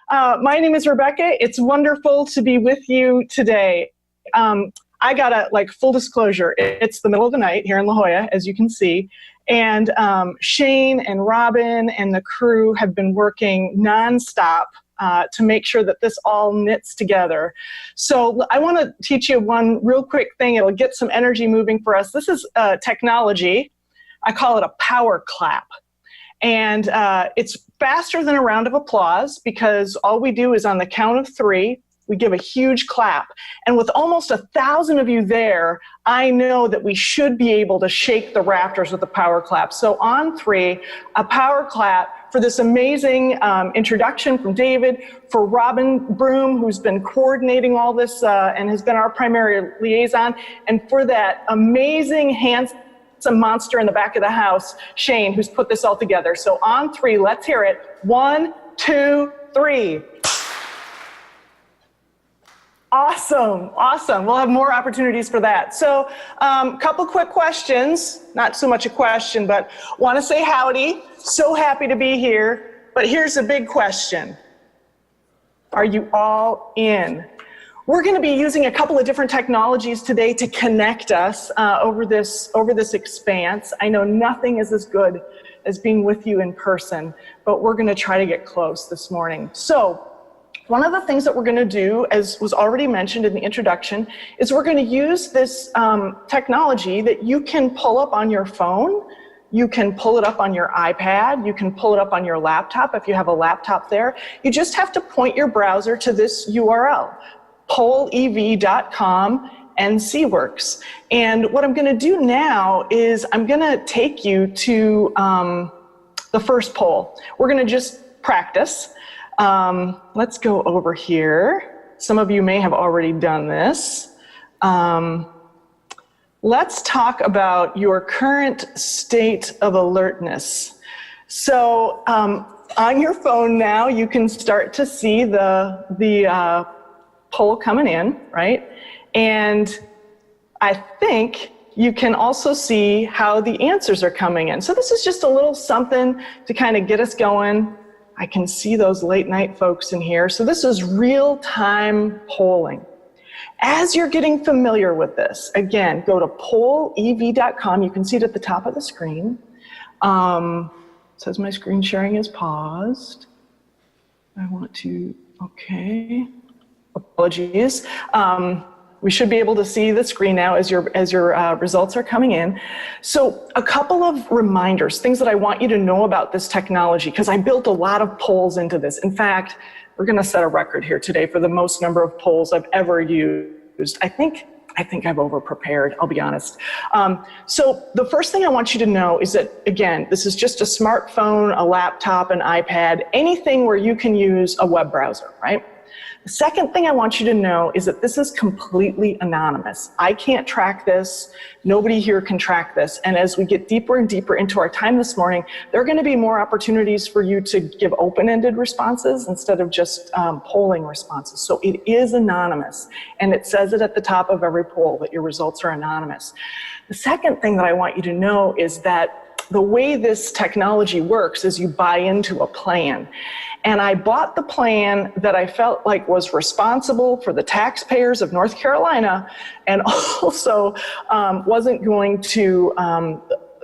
My name is Rebecca. It's wonderful to be with you today. I got full disclosure, it's the middle of the night here in La Jolla, as you can see, and Shane and Robin and the crew have been working nonstop to make sure that this all knits together. So I want to teach you one real quick thing. It'll get some energy moving for us. This is technology. I call it a power clap. And it's faster than a round of applause because all we do is on the count of 3, we give a huge clap. And with almost 1,000 of you there, I know that we should be able to shake the rafters with a power clap. So on 3, a power clap for this amazing introduction from David, for Robin Broom, who's been coordinating all this and has been our primary liaison, and for that amazing handsome monster in the back of the house, Shane, who's put this all together. So on 3, let's hear it. 1, 2, 3. Awesome, awesome. We'll have more opportunities for that. So couple quick questions, not so much a question, but want to say howdy. So happy to be here. But here's a big question. Are you all in? We're going to be using a couple of different technologies today to connect us over this expanse. I know nothing is as good as being with you in person, but we're going to try to get close this morning. So one of the things that we're going to do, as was already mentioned in the introduction, is we're going to use this technology that you can pull up on your phone. You can pull it up on your iPad. You can pull it up on your laptop if you have a laptop there. You just have to point your browser to this URL. pollev.com NCWorks. And what I'm going to do now is I'm going to take you to the first poll. We're going to just practice. Let's go over here. Some of you may have already done this. Let's talk about your current state of alertness. So on your phone now, you can start to see the poll coming in, right? And I think you can also see how the answers are coming in. So this is just a little something to kind of get us going. I can see those late night folks in here. So this is real-time polling. As you're getting familiar with this, again, go to pollev.com. You can see it at the top of the screen. It says my screen sharing is paused. I want to, okay. Apologies. We should be able to see the screen now as your results are coming in. So a couple of reminders, things that I want you to know about this technology, because I built a lot of polls into this. In fact, we're going to set a record here today for the most number of polls I've ever used. I think I've over-prepared, I'll be honest. So the first thing I want you to know is that, again, this is just a smartphone, a laptop, an iPad, anything where you can use a web browser, right? The second thing I want you to know is that this is completely anonymous. I can't track this. Nobody here can track this. And as we get deeper and deeper into our time this morning, there are going to be more opportunities for you to give open-ended responses instead of just polling responses. So it is anonymous. And it says it at the top of every poll that your results are anonymous. The second thing that I want you to know is that the way this technology works is you buy into a plan. And I bought the plan that I felt like was responsible for the taxpayers of North Carolina and also wasn't going to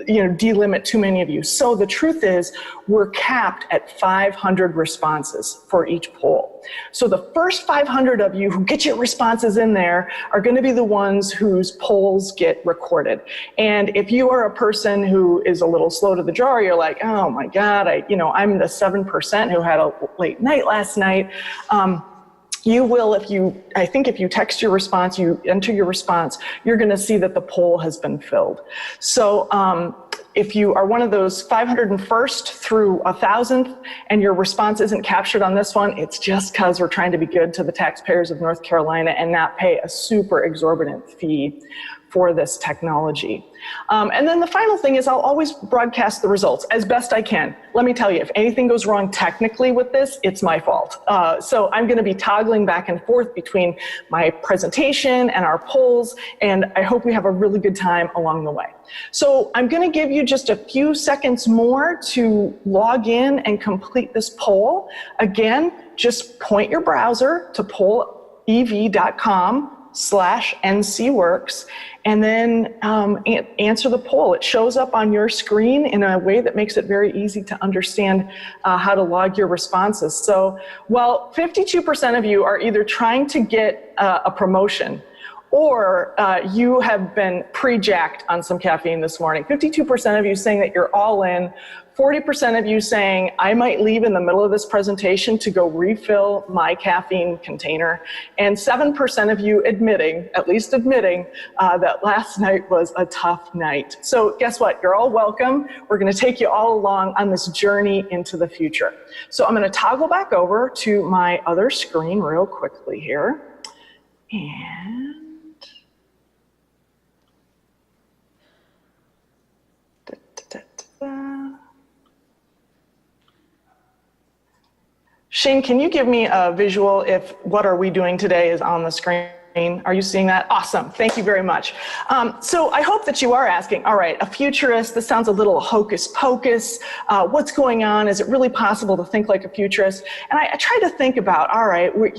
delimit too many of you. So the truth is we're capped at 500 responses for each poll. So the first 500 of you who get your responses in there are going to be the ones whose polls get recorded. And if you are a person who is a little slow to the draw, you're like, oh my God, I'm the 7% who had a late night last night. You will, if you text your response, you enter your response, you're going to see that the poll has been filled. So if you are one of those 501st through 1,000th and your response isn't captured on this one, it's just because we're trying to be good to the taxpayers of North Carolina and not pay a super exorbitant fee for this technology. And then the final thing is I'll always broadcast the results as best I can. Let me tell you, if anything goes wrong technically with this, it's my fault. So I'm going to be toggling back and forth between my presentation and our polls, and I hope we have a really good time along the way. So I'm going to give you just a few seconds more to log in and complete this poll. Again, just point your browser to pollev.com/NCWorks, and then answer the poll. It shows up on your screen in a way that makes it very easy to understand how to log your responses. So, well, 52% of you are either trying to get a promotion, or you have been pre-jacked on some caffeine this morning. 52% of you saying that you're all in, 40% of you saying, I might leave in the middle of this presentation to go refill my caffeine container, and 7% of you admitting, at least admitting, that last night was a tough night. So guess what? You're all welcome. We're going to take you all along on this journey into the future. So I'm going to toggle back over to my other screen real quickly here. And Shane, can you give me a visual if what are we doing today is on the screen? Are you seeing that? Awesome. Thank you very much. So I hope that you are asking, all right, a futurist, this sounds a little hocus pocus. What's going on? Is it really possible to think like a futurist? And I try to think about, all right, what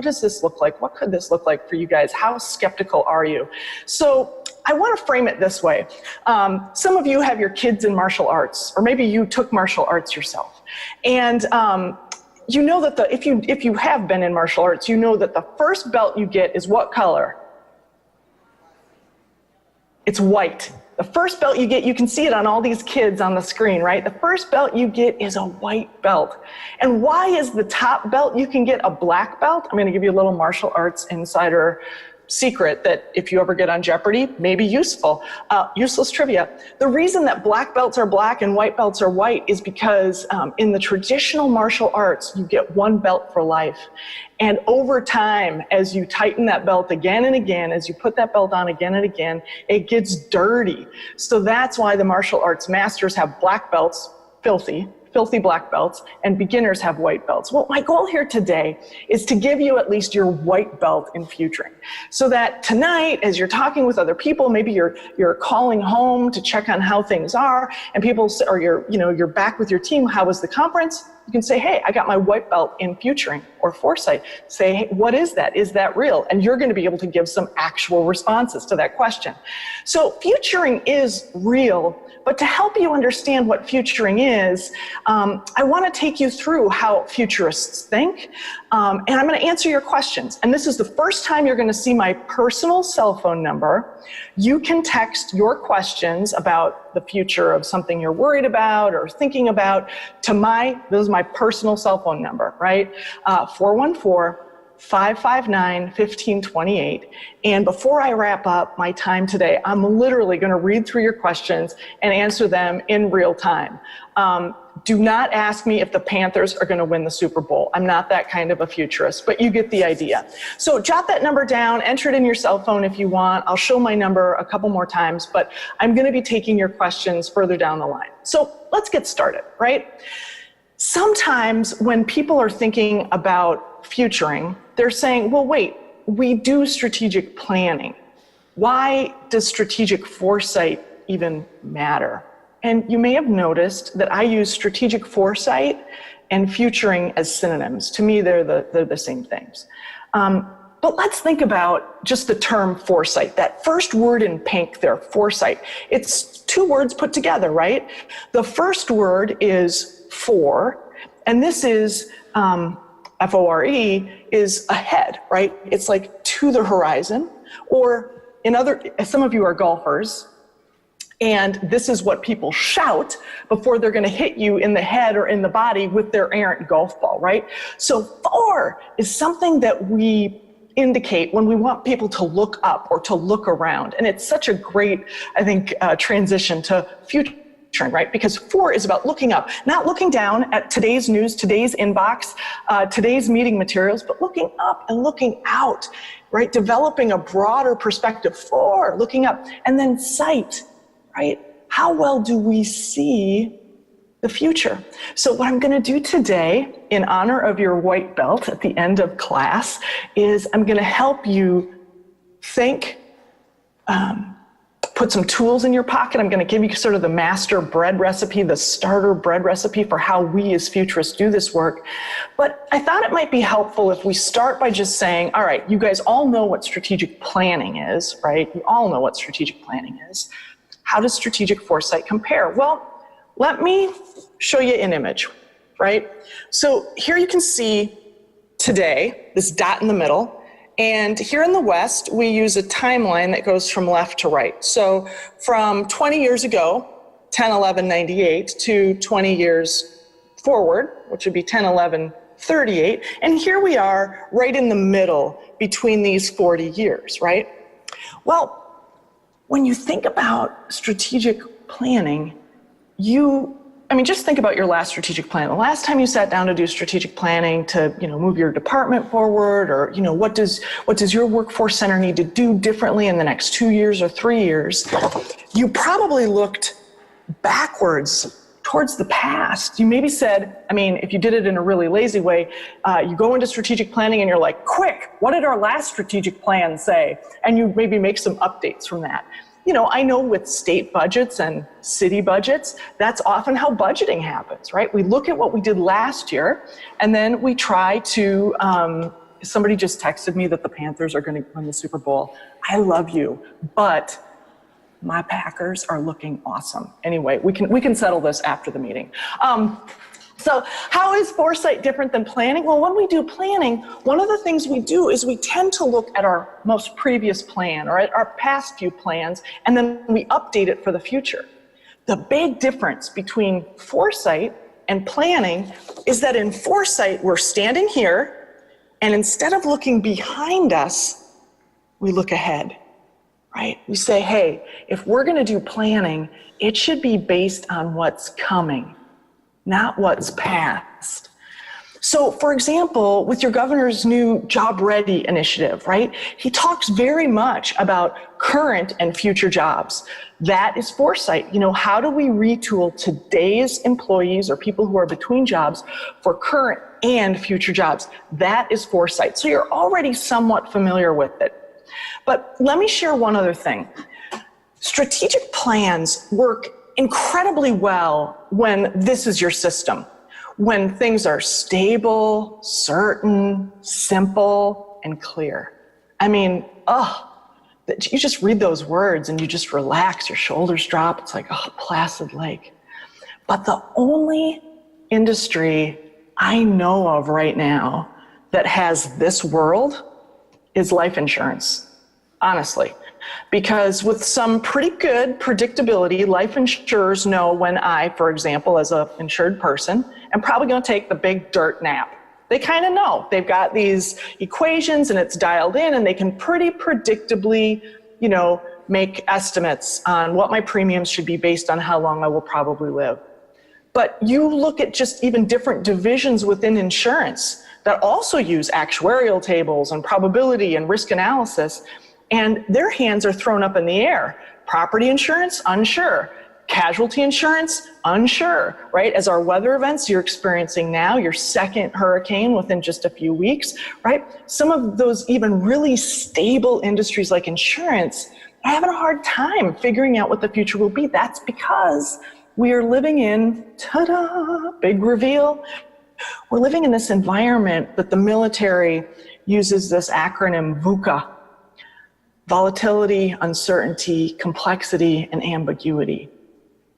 does this look like? What could this look like for you guys? How skeptical are you? So I want to frame it this way. Some of you have your kids in martial arts, or maybe you took martial arts yourself. And you know that if you have been in martial arts, you know that the first belt you get is what color? It's white. The first belt you get, you can see it on all these kids on the screen, right? The first belt you get is a white belt. And why is the top belt you can get a black belt? I'm going to give you a little martial arts insider secret that if you ever get on Jeopardy, may be useful. Useless trivia. The reason that black belts are black and white belts are white is because in the traditional martial arts, you get one belt for life. And over time, as you tighten that belt again and again, as you put that belt on again and again, it gets dirty. So that's why the martial arts masters have black belts, filthy black belts, and beginners have white belts. Well, my goal here today is to give you at least your white belt in futuring, so that tonight, as you're talking with other people, maybe you're calling home to check on how things are, and people, or you're back with your team, how was the conference? You can say, hey, I got my white belt in futuring or foresight. Say, hey, what is that? Is that real? And you're going to be able to give some actual responses to that question. So futuring is real, but to help you understand what futuring is, I want to take you through how futurists think, and I'm going to answer your questions. And this is the first time you're going to see my personal cell phone number. You can text your questions about the future of something you're worried about or thinking about to this is my personal cell phone number, right? 414-559-1528. And before I wrap up my time today, I'm literally going to read through your questions and answer them in real time. Do not ask me if the Panthers are going to win the Super Bowl. I'm not that kind of a futurist, but you get the idea. So jot that number down, enter it in your cell phone if you want. I'll show my number a couple more times, but I'm going to be taking your questions further down the line. So let's get started, right? Sometimes when people are thinking about futuring, they're saying, well, wait, we do strategic planning. Why does strategic foresight even matter? And you may have noticed that I use strategic foresight and futuring as synonyms. To me, they're the same things. But let's think about just the term foresight. That first word in pink there, foresight. It's two words put together, right? The first word is for, and this is F-O-R-E, is ahead, right? It's like to the horizon, or some of you are golfers, and this is what people shout before they're going to hit you in the head or in the body with their errant golf ball, right? So for is something that we indicate when we want people to look up or to look around. And it's such a great, I think, transition to futuring, right? Because for is about looking up, not looking down at today's news, today's inbox, today's meeting materials, but looking up and looking out, right? Developing a broader perspective for looking up. And then sight, right? How well do we see the future? So what I'm going to do today, in honor of your white belt at the end of class, is I'm going to help you think put some tools in your pocket. I'm going to give you sort of the master bread recipe, the starter bread recipe for how we as futurists do this work. But I thought it might be helpful if we start by just saying, all right, you guys all know what strategic planning is, right? You all know what strategic planning is. How does strategic foresight compare? Well, let me show you an image, right? So here you can see today, this dot in the middle. And here in the West, we use a timeline that goes from left to right. So from 20 years ago, 10/11/98, to 20 years forward, which would be 10/11/38. And here we are right in the middle between these 40 years, right? Well, when you think about strategic planning, just think about your last strategic plan. The last time you sat down to do strategic planning to, move your department forward, or, what does your workforce center need to do differently in the next 2 years or 3 years? You probably looked backwards towards the past. You maybe said, if you did it in a really lazy way, you go into strategic planning and you're like, quick, what did our last strategic plan say? And you maybe make some updates from that. I know with state budgets and city budgets, that's often how budgeting happens, right? We look at what we did last year, and then we try to, somebody just texted me that the Panthers are going to win the Super Bowl. I love you, but my Packers are looking awesome. Anyway, we can settle this after the meeting. So how is foresight different than planning? Well, when we do planning, one of the things we do is we tend to look at our most previous plan or at our past few plans, and then we update it for the future. The big difference between foresight and planning is that in foresight, we're standing here, and instead of looking behind us, we look ahead, right? We say, hey, if we're going to do planning, it should be based on what's coming, not what's past. So, for example, with your governor's new Job Ready initiative, right? He talks very much about current and future jobs. That is foresight. How do we retool today's employees or people who are between jobs for current and future jobs? That is foresight. So you're already somewhat familiar with it. But let me share one other thing. Strategic plans work incredibly well when this is your system, when things are stable, certain, simple, and clear. You just read those words and you just relax, your shoulders drop. It's like, placid lake. But the only industry I know of right now that has this world is life insurance, honestly. Because with some pretty good predictability, life insurers know when I, for example, as an insured person, am probably going to take the big dirt nap. They kind of know. They've got these equations and it's dialed in, and they can pretty predictably, make estimates on what my premiums should be based on how long I will probably live. But you look at just even different divisions within insurance that also use actuarial tables and probability and risk analysis, and their hands are thrown up in the air. Property insurance, unsure. Casualty insurance, unsure, right? As our weather events you're experiencing now, your second hurricane within just a few weeks, right? Some of those even really stable industries like insurance are having a hard time figuring out what the future will be. That's because we are living in, ta-da, big reveal. We're living in this environment that the military uses this acronym VUCA. Volatility, uncertainty, complexity, and ambiguity.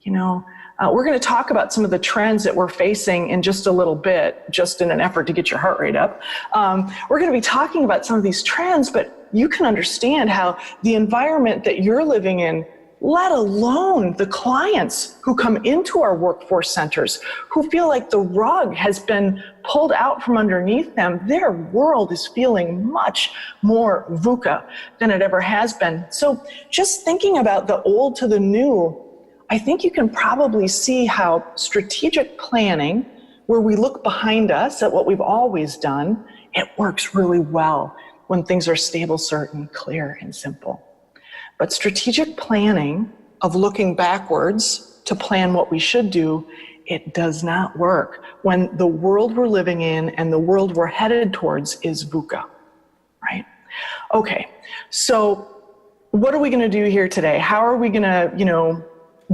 We're going to talk about some of the trends that we're facing in just a little bit, just in an effort to get your heart rate up. We're going to be talking about some of these trends, but you can understand how the environment that you're living in, let alone the clients who come into our workforce centers, who feel like the rug has been pulled out from underneath them, their world is feeling much more VUCA than it ever has been. So just thinking about the old to the new, I think you can probably see how strategic planning, where we look behind us at what we've always done, it works really well when things are stable, certain, clear, and simple. But strategic planning of looking backwards to plan what we should do, it does not work when the world we're living in and the world we're headed towards is VUCA, right? Okay, so what are we going to do here today? How are we going to,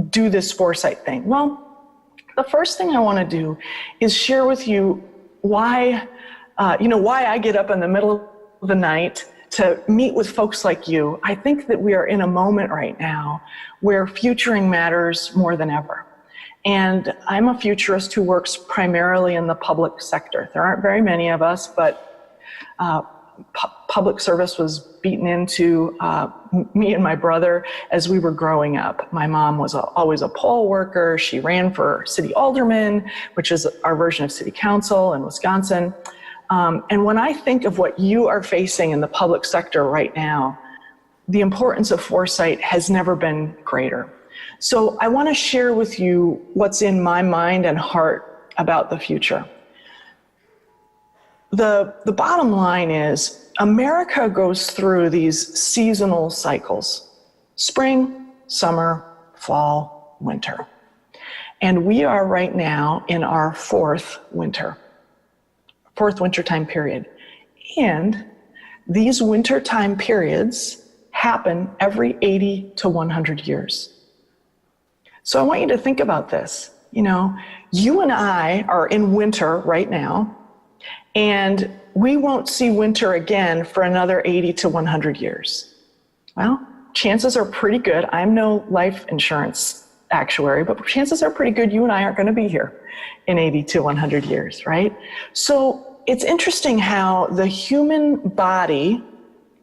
do this foresight thing? Well, the first thing I want to do is share with you why I get up in the middle of the night to meet with folks like you. I think that we are in a moment right now where futuring matters more than ever. And I'm a futurist who works primarily in the public sector. There aren't very many of us, but public service was beaten into me and my brother as we were growing up. My mom was always a poll worker. She ran for city alderman, which is our version of city council in Wisconsin. And when I think of what you are facing in the public sector right now, the importance of foresight has never been greater. So I want to share with you what's in my mind and heart about the future. The bottom line is America goes through these seasonal cycles: spring, summer, fall, winter. And we are right now in our fourth winter time period. And these winter time periods happen every 80 to 100 years. So I want you to think about this. You and I are in winter right now, and we won't see winter again for another 80 to 100 years. Well, chances are pretty good. I'm no life insurance actuary, but chances are pretty good you and I aren't going to be here in 80 to 100 years, right? So it's interesting how the human body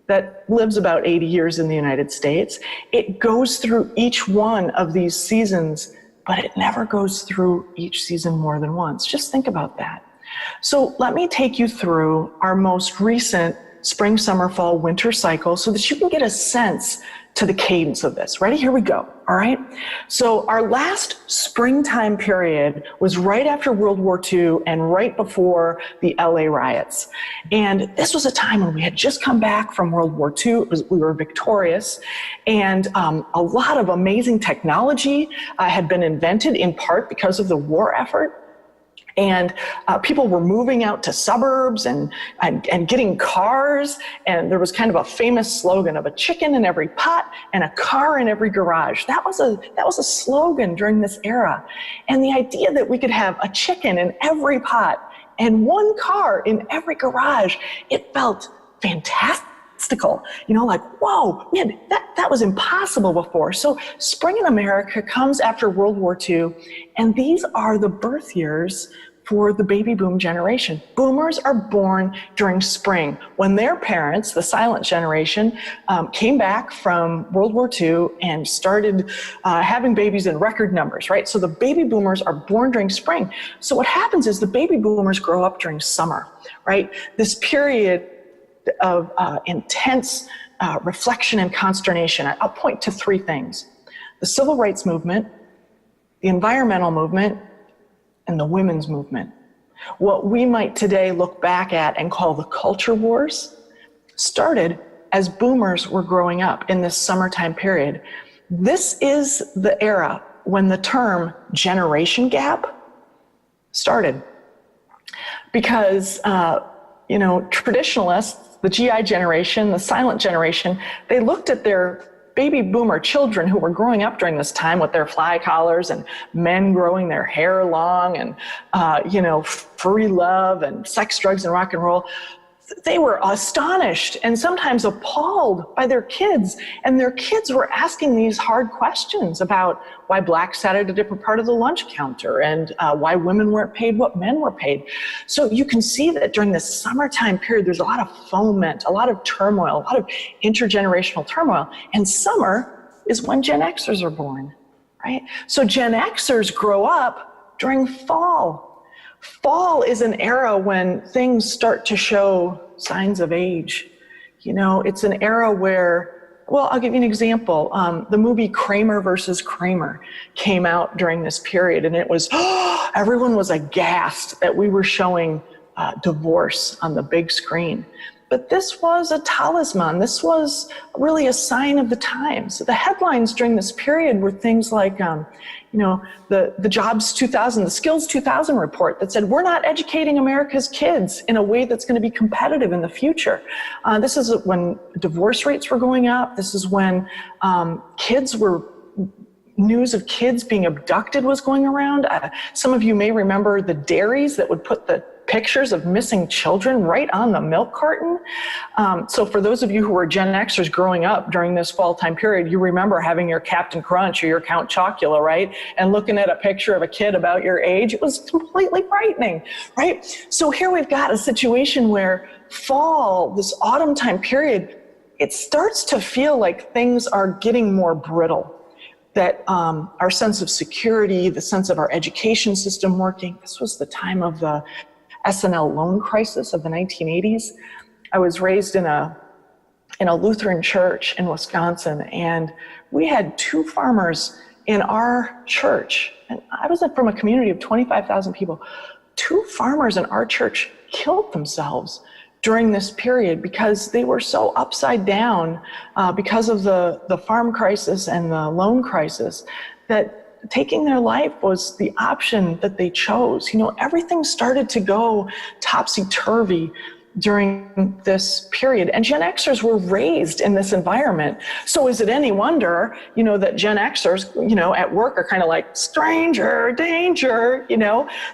that lives about 80 years in the United States, it goes through each one of these seasons, but it never goes through each season more than once. Just think about that. So let me take you through our most recent spring, summer, fall, winter cycle so that you can get a sense to the cadence of this. Ready? Here we go. All right. So our last springtime period was right after World War II and right before the LA riots. And this was a time when we had just come back from World War II. We were victorious, and a lot of amazing technology had been invented in part because of the war effort. And people were moving out to suburbs and getting cars. And there was kind of a famous slogan of a chicken in every pot and a car in every garage. That was a slogan during this era. And the idea that we could have a chicken in every pot and one car in every garage, it felt fantastic. Whoa, man, that was impossible before. So spring in America comes after World War II, and these are the birth years for the baby boom generation. Boomers are born during spring, when their parents, the silent generation, came back from World War II and started having babies in record numbers, right? So the baby boomers are born during spring. So what happens is the baby boomers grow up during summer, right? This period of intense reflection and consternation. I'll point to three things: the civil rights movement, the environmental movement, and the women's movement. What we might today look back at and call the culture wars started as boomers were growing up in this summertime period. This is the era when the term generation gap started. Because, traditionalists, the GI generation, the silent generation, they looked at their baby boomer children who were growing up during this time with their fly collars and men growing their hair long and, free love and sex, drugs, and rock and roll. They were astonished and sometimes appalled by their kids. And their kids were asking these hard questions about why blacks sat at a different part of the lunch counter and why women weren't paid what men were paid. So you can see that during this summertime period, there's a lot of foment, a lot of turmoil, a lot of intergenerational turmoil. And summer is when Gen Xers are born, right? So Gen Xers grow up during fall. Fall is an era when things start to show signs of age. It's an era where, well, I'll give you an example. The movie Kramer versus Kramer came out during this period, and it was, everyone was aghast that we were showing divorce on the big screen. But this was a talisman. This was really a sign of the times. So the headlines during this period were things like, the Jobs 2000, the Skills 2000 report that said, we're not educating America's kids in a way that's going to be competitive in the future. This is when divorce rates were going up. This is when news of kids being abducted was going around. Some of you may remember the dairies that would put the pictures of missing children right on the milk carton. So for those of you who were Gen Xers growing up during this fall time period, you remember having your Captain Crunch or your Count Chocula, right? And looking at a picture of a kid about your age, it was completely frightening, right? So here we've got a situation where fall, this autumn time period, it starts to feel like things are getting more brittle. That our sense of security, the sense of our education system working. This was the time of the Snl Loan Crisis of the 1980s. I was raised in a Lutheran church in Wisconsin, and we had two farmers in our church. And I was from a community of 25,000 people. Two farmers in our church killed themselves during this period because they were so upside down because of the farm crisis and the loan crisis that taking their life was the option that they chose. Everything started to go topsy-turvy during this period. And Gen Xers were raised in this environment. So is it any wonder, that Gen Xers, at work are kind of like, stranger, danger,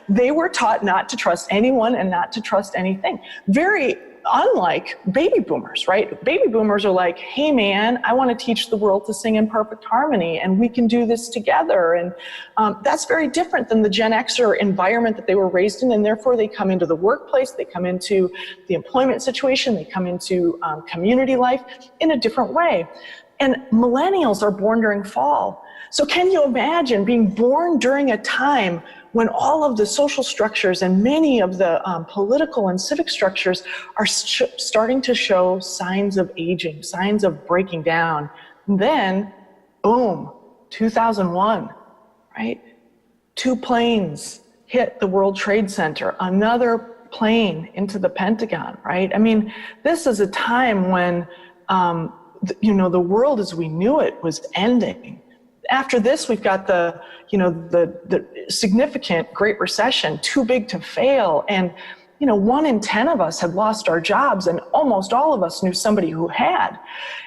They were taught not to trust anyone and not to trust anything. Very unlike baby boomers, right? Baby boomers are like, hey man, I want to teach the world to sing in perfect harmony and we can do this together. And that's very different than the Gen Xer environment that they were raised in. And therefore they come into the workplace, they come into the employment situation, they come into community life in a different way. And millennials are born during fall. So can you imagine being born during a time when all of the social structures and many of the political and civic structures are starting to show signs of aging, signs of breaking down? And then, boom, 2001, right? 2 planes hit the World Trade Center, another plane into the Pentagon, right? I mean, this is a time when, the world as we knew it was ending. After this, we've got the significant Great Recession, too big to fail. And, 1 in 10 of us had lost our jobs, and almost all of us knew somebody who had.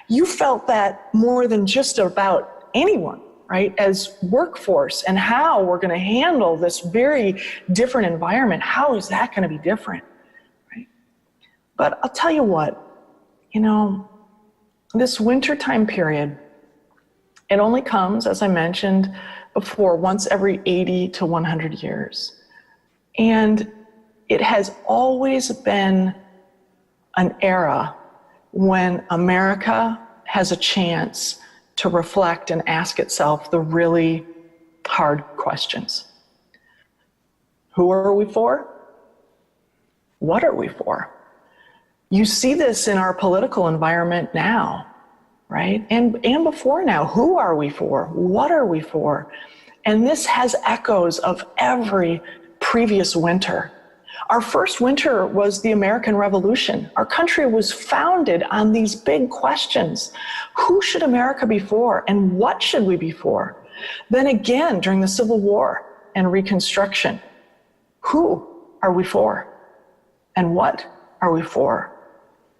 You felt that more than just about anyone, right? As workforce and how we're going to handle this very different environment. How is that going to be different, right? But I'll tell you what, this wintertime period, it only comes, as I mentioned before, once every 80 to 100 years. And it has always been an era when America has a chance to reflect and ask itself the really hard questions. Who are we for? What are we for? You see this in our political environment now. Right? And before now, who are we for? What are we for? And this has echoes of every previous winter. Our first winter was the American Revolution. Our country was founded on these big questions. Who should America be for? And what should we be for? Then again, during the Civil War and Reconstruction, who are we for? And what are we for?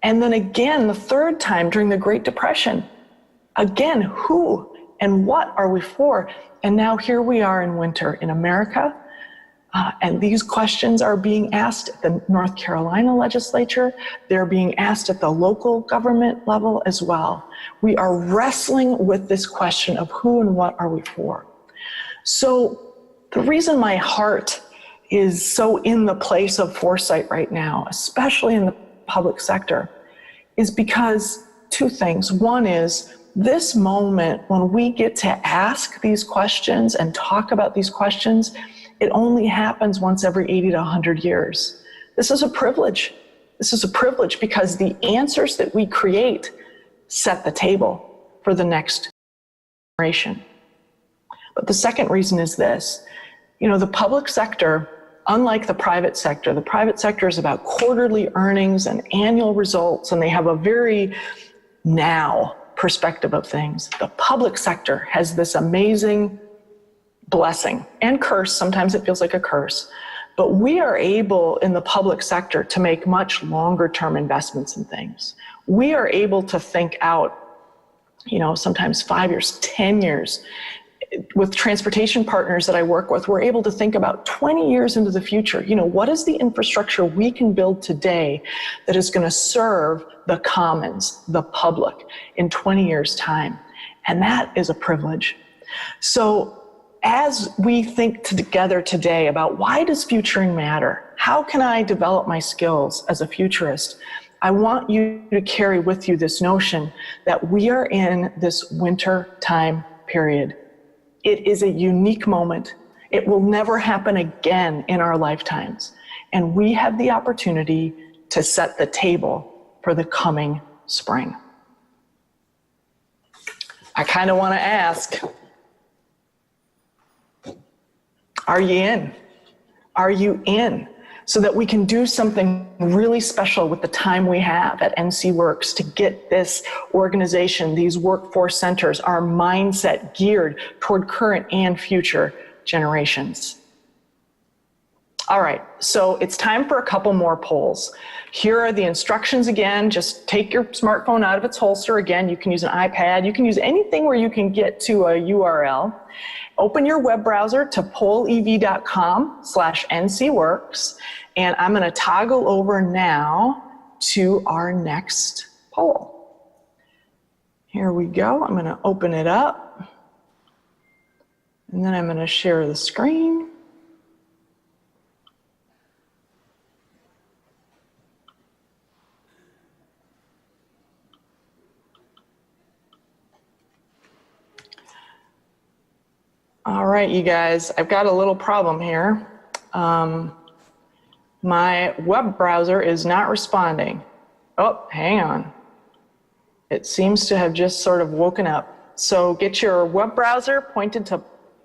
And then again, the third time during the Great Depression, again, who and what are we for? And now here we are in winter in America, and these questions are being asked at the North Carolina legislature. They're being asked at the local government level as well. We are wrestling with this question of who and what are we for? So the reason my heart is so in the place of foresight right now, especially in the public sector, is because 2 things. One is this moment when we get to ask these questions and talk about these questions, it only happens once every 80 to 100 years. This is a privilege. This is a privilege because the answers that we create set the table for the next generation. But the second reason is this. The public sector unlike the private sector is about quarterly earnings and annual results, and they have a very now perspective of things. The public sector has this amazing blessing and curse. Sometimes it feels like a curse, but we are able in the public sector to make much longer term investments in things. We are able to think out, sometimes 5 years, 10 years. With transportation partners that I work with, we're able to think about 20 years into the future. What is the infrastructure we can build today that is going to serve the commons, the public, in 20 years' time? And that is a privilege. So as we think together today about why does futuring matter? How can I develop my skills as a futurist? I want you to carry with you this notion that we are in this winter time period. It is a unique moment. It will never happen again in our lifetimes. And we have the opportunity to set the table for the coming spring. I kind of want to ask, are you in? Are you in? So that we can do something really special with the time we have at NCWorks to get this organization, these workforce centers, our mindset geared toward current and future generations. All right, so it's time for a couple more polls. Here are the instructions again. Just take your smartphone out of its holster. Again, you can use an iPad. You can use anything where you can get to a URL. Open your web browser to polev.com/NCWorks, and I'm going to toggle over now to our next poll. Here we go. I'm going to open it up, and then I'm going to share the screen. All right, you guys, I've got a little problem here. My web browser is not responding. Oh, hang on. It seems to have just sort of woken up. So get your web browser pointed to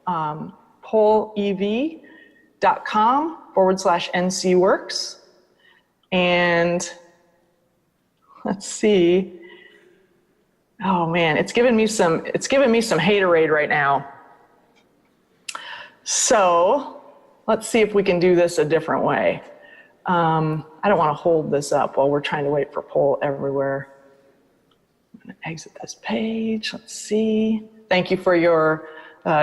polev.com/NCWorks. And let's see. Oh man, it's giving me some haterade right now. So let's see if we can do this a different way. I don't want to hold this up while we're trying to wait for poll everywhere. I'm going to exit this page. Let's see. Thank you for your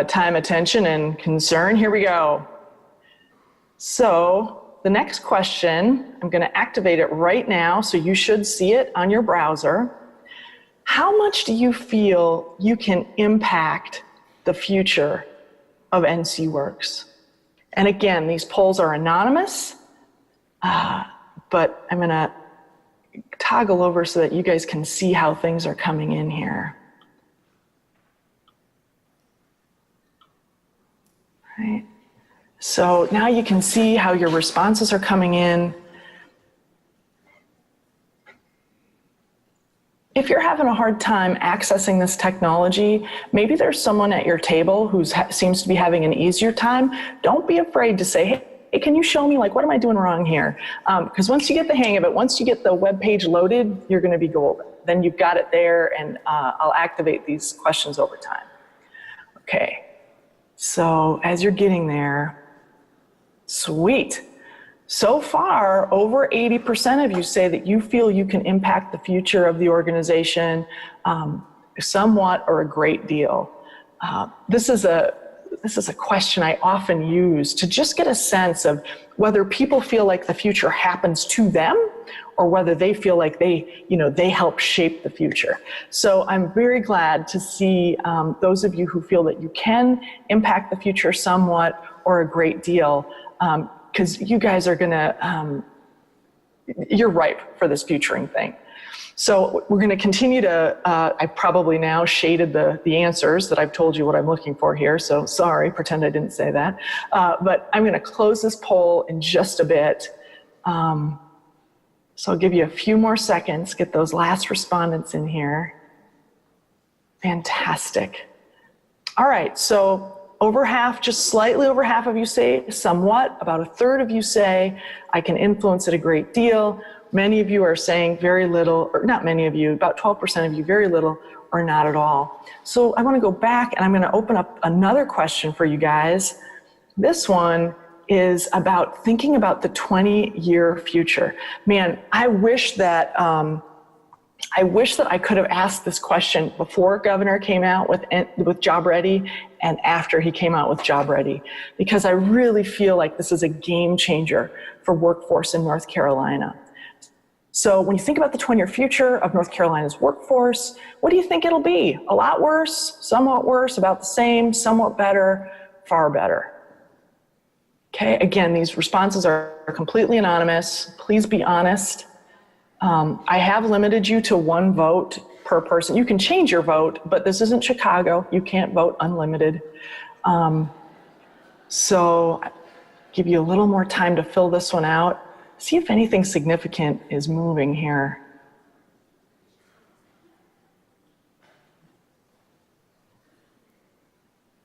time, attention, and concern. Here we go. So the next question, I'm going to activate it right now, so you should see it on your browser. How much do you feel you can impact the future of NCWorks? And again, these polls are anonymous, but I'm going to toggle over so that you guys can see how things are coming in here. Right. So now you can see how your responses are coming in. If you're having a hard time accessing this technology, maybe there's someone at your table who seems to be having an easier time. Don't be afraid to say, hey, can you show me, what am I doing wrong here? Because once you get the hang of it, once you get the web page loaded, you're going to be golden. Then you've got it there, and I'll activate these questions over time. Okay, so as you're getting there, sweet. So far, over 80% of you say that you feel you can impact the future of the organization somewhat or a great deal. This is a question I often use to just get a sense of whether people feel like the future happens to them or whether they feel like they help shape the future. So I'm very glad to see those of you who feel that you can impact the future somewhat or a great deal. Because you guys are you're ripe for this futuring thing. So we're gonna continue to, I probably now shaded the answers that I've told you what I'm looking for here, so sorry, pretend I didn't say that. But I'm gonna close this poll in just a bit. So I'll give you a few more seconds, get those last respondents in here. Fantastic. All right, so Over half, just slightly over half of you say somewhat. About a third of you say, I can influence it a great deal. Many of you are saying very little, or not many of you, about 12% of you, very little or not at all. So I want to go back and I'm going to open up another question for you guys. This one is about thinking about the 20-year future. Man, I wish that I could have asked this question before Governor came out with Job Ready and after he came out with Job Ready, because I really feel like this is a game changer for workforce in North Carolina. So when you think about the 20-year future of North Carolina's workforce, what do you think it'll be? A lot worse, somewhat worse, about the same, somewhat better, far better? Okay, again, these responses are completely anonymous. Please be honest. I have limited you to 1 vote per person. You can change your vote, but this isn't Chicago. You can't vote unlimited. So I'll give you a little more time to fill this one out. See if anything significant is moving here.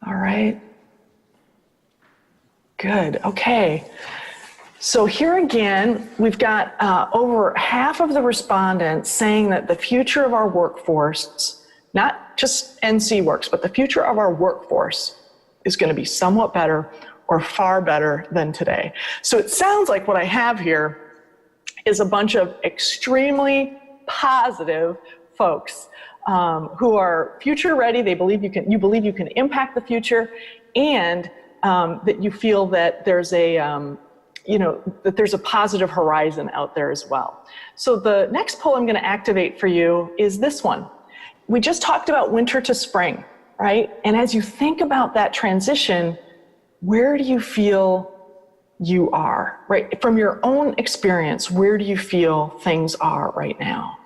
All right. Good, okay. So here again, we've got over half of the respondents saying that the future of our workforce, not just NCWorks, but the future of our workforce is going to be somewhat better or far better than today. So it sounds like what I have here is a bunch of extremely positive folks who are future ready. They believe you believe you can impact the future, and that you feel that there's that there's a positive horizon out there as well. So the next poll I'm going to activate for you is this one. We just talked about winter to spring, right? And as you think about that transition, where do you feel you are, right? From your own experience, where do you feel things are right now?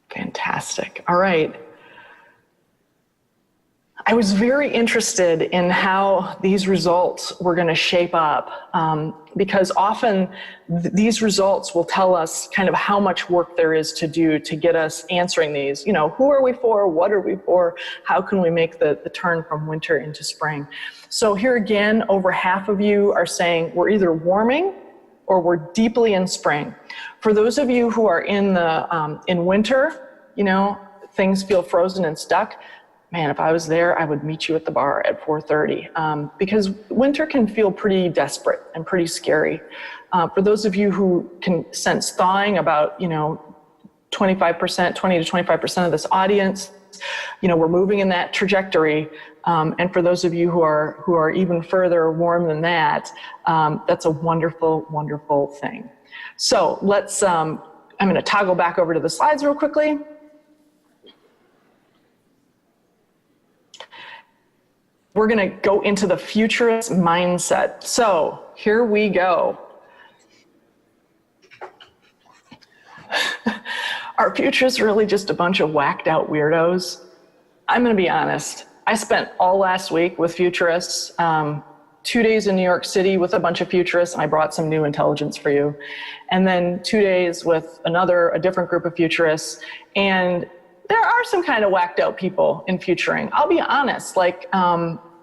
Fantastic. All right. I was very interested in how these results were going to shape up because often these results will tell us kind of how much work there is to do to get us answering these. You know, who are we for? What are we for? How can we make the turn from winter into spring? So here again, over half of you are saying we're either warming or we're deeply in spring. For those of you who are in winter, you know, things feel frozen and stuck. Man, if I was there, I would meet you at the bar at 4:30 because winter can feel pretty desperate and pretty scary. For those of you who can sense thawing, about 25%, 20 to 25% of this audience, we're moving in that trajectory. And for those of you who are even further warm than that, that's a wonderful, wonderful thing. So let's. I'm going to toggle back over to the slides real quickly. We're going to go into the futurist mindset. So here we go. Are futurists really just a bunch of whacked out weirdos? I'm going to be honest. I spent all last week with futurists, 2 days in New York City with a bunch of futurists, and I brought some new intelligence for you. And then 2 days with a different group of futurists. And there are some kind of whacked out people in futuring. I'll be honest,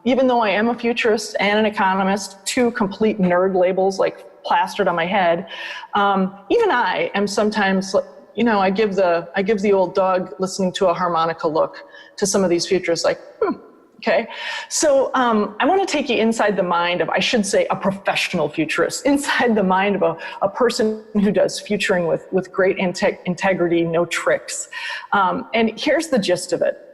even though I am a futurist and an economist, 2 complete nerd labels plastered on my head, even I am sometimes, I give the old dog listening to a harmonica look to some of these futurists, okay. So I want to take you inside the mind of, I should say, a professional futurist, inside the mind of a person who does futuring with great integrity, no tricks. And here's the gist of it.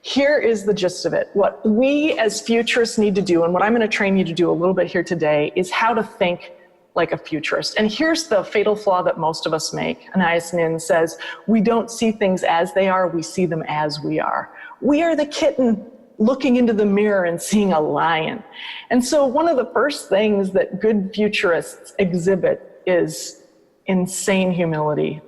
Here is the gist of it. What we as futurists need to do, and what I'm going to train you to do a little bit here today, is how to think like a futurist. And here's the fatal flaw that most of us make. Anais Nin says, we don't see things as they are, we see them as we are. We are the kitten looking into the mirror and seeing a lion. And so one of the first things that good futurists exhibit is insane humility,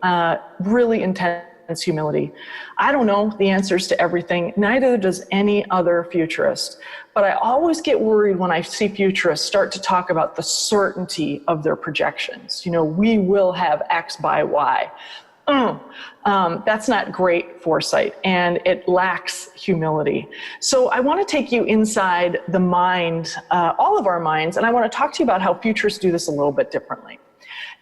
really intense humility. I don't know the answers to everything, neither does any other futurist. But I always get worried when I see futurists start to talk about the certainty of their projections. You know, we will have X by Y. That's not great foresight, and it lacks humility. So I want to take you inside the mind, all of our minds, and I want to talk to you about how futurists do this a little bit differently.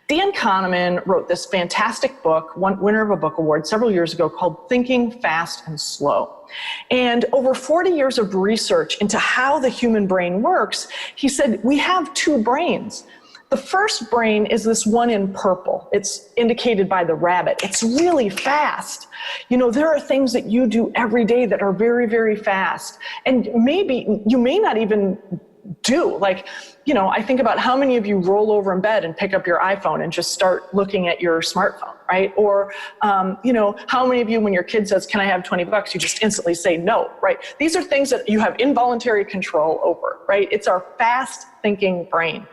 Dan Kahneman wrote this fantastic book, winner of a book award several years ago, called Thinking Fast and Slow. And over 40 years of research into how the human brain works, he said, we have two brains. The first brain is this one in purple. It's indicated by the rabbit. It's really fast. You know, there are things that you do every day that are very, very fast. And maybe you may not even do. Like, you know, I think about how many of you roll over in bed and pick up your iPhone and just start looking at your smartphone, right? Or, you know, how many of you, when your kid says, can I have $20, you just instantly say no, right? These are things that you have involuntary control over, right? It's our fast thinking brain.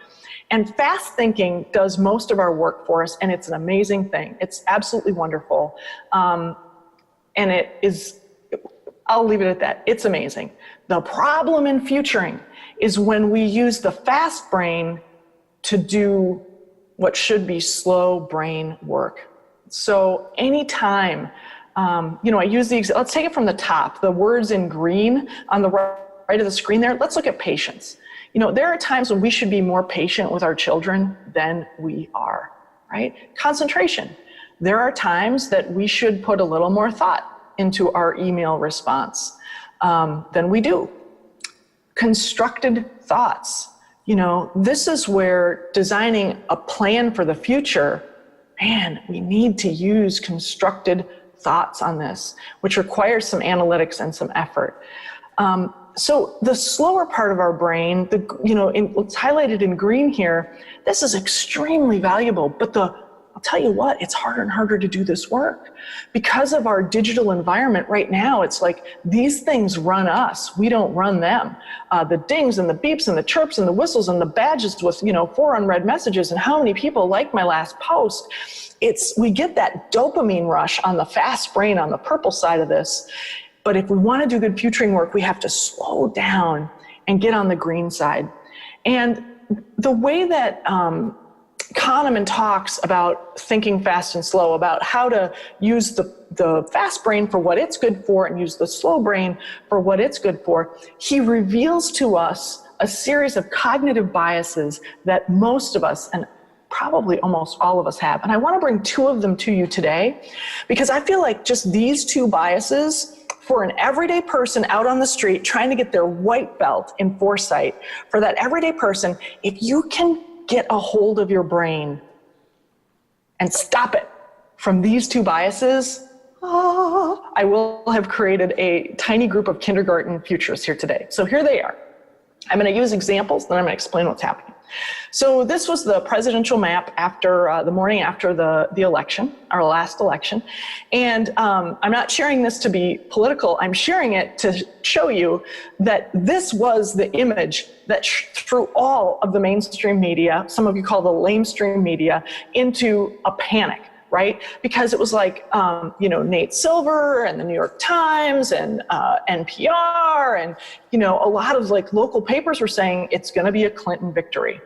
And fast thinking does most of our work for us, and it's an amazing thing. It's absolutely wonderful. And it is, I'll leave it at that. It's amazing. The problem in futuring is when we use the fast brain to do what should be slow brain work. So anytime, you know, I use let's take it from the top, the words in green on the right of the screen there. Let's look at patience. You know, there are times when we should be more patient with our children than we are, right? Concentration. There are times that we should put a little more thought into our email response than we do. Constructed thoughts. You know, this is where designing a plan for the future, man, we need to use constructed thoughts on this, which requires some analytics and some effort. So the slower part of our brain, it's highlighted in green here, this is extremely valuable, but I'll tell you what, it's harder and harder to do this work. Because of our digital environment right now, it's like these things run us, we don't run them. The dings and the beeps and the chirps and the whistles and the badges with, 4 unread messages and how many people liked my last post. We get that dopamine rush on the fast brain on the purple side of this. But if we want to do good futuring work, we have to slow down and get on the green side. And the way that Kahneman talks about thinking fast and slow, about how to use the fast brain for what it's good for and use the slow brain for what it's good for, he reveals to us a series of cognitive biases that most of us, and probably almost all of us, have. And I want to bring 2 of them to you today, because I feel like just these 2 biases, for an everyday person out on the street trying to get their white belt in foresight, for that everyday person, if you can get a hold of your brain and stop it from these 2 biases, I will have created a tiny group of kindergarten futurists here today. So here they are. I'm going to use examples, then I'm going to explain what's happening. So this was the presidential map after the morning after the election, our last election. And I'm not sharing this to be political. I'm sharing it to show you that this was the image that threw all of the mainstream media, some of you call the lamestream media, into a panic. Right? Because it was like, Nate Silver and the New York Times and NPR and, a lot of like local papers were saying it's going to be a Clinton victory.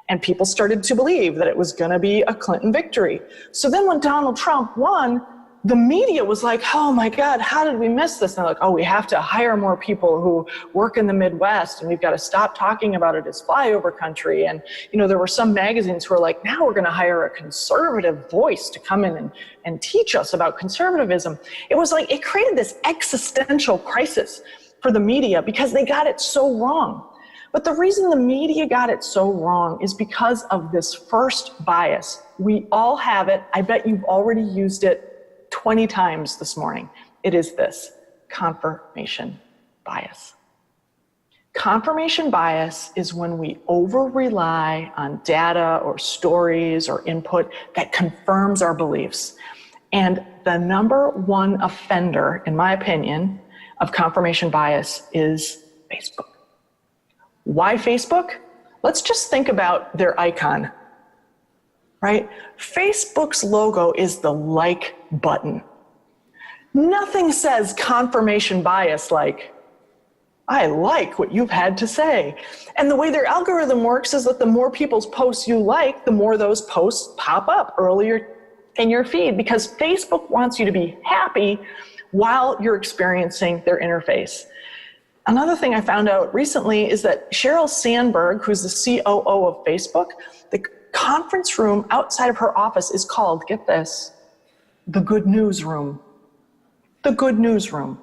And people started to believe that it was going to be a Clinton victory. So then when Donald Trump won, the media was like, oh my God, how did we miss this? And they're like, oh, we have to hire more people who work in the Midwest, and we've got to stop talking about it as flyover country. And, there were some magazines who were like, now we're going to hire a conservative voice to come in and teach us about conservatism. It was like, it created this existential crisis for the media because they got it so wrong. But the reason the media got it so wrong is because of this first bias. We all have it. I bet you've already used it 20 times this morning. It is this: confirmation bias. Confirmation bias is when we over-rely on data or stories or input that confirms our beliefs. And the number 1 offender, in my opinion, of confirmation bias is Facebook. Why Facebook? Let's just think about their icon. right? Facebook's logo is the like button. Nothing says confirmation bias like, I like what you've had to say. And the way their algorithm works is that the more people's posts you like, the more those posts pop up earlier in your feed, because Facebook wants you to be happy while you're experiencing their interface. Another thing I found out recently is that Sheryl Sandberg, who's the COO of Facebook, the conference room outside of her office is called, get this, the good news room. The good news room.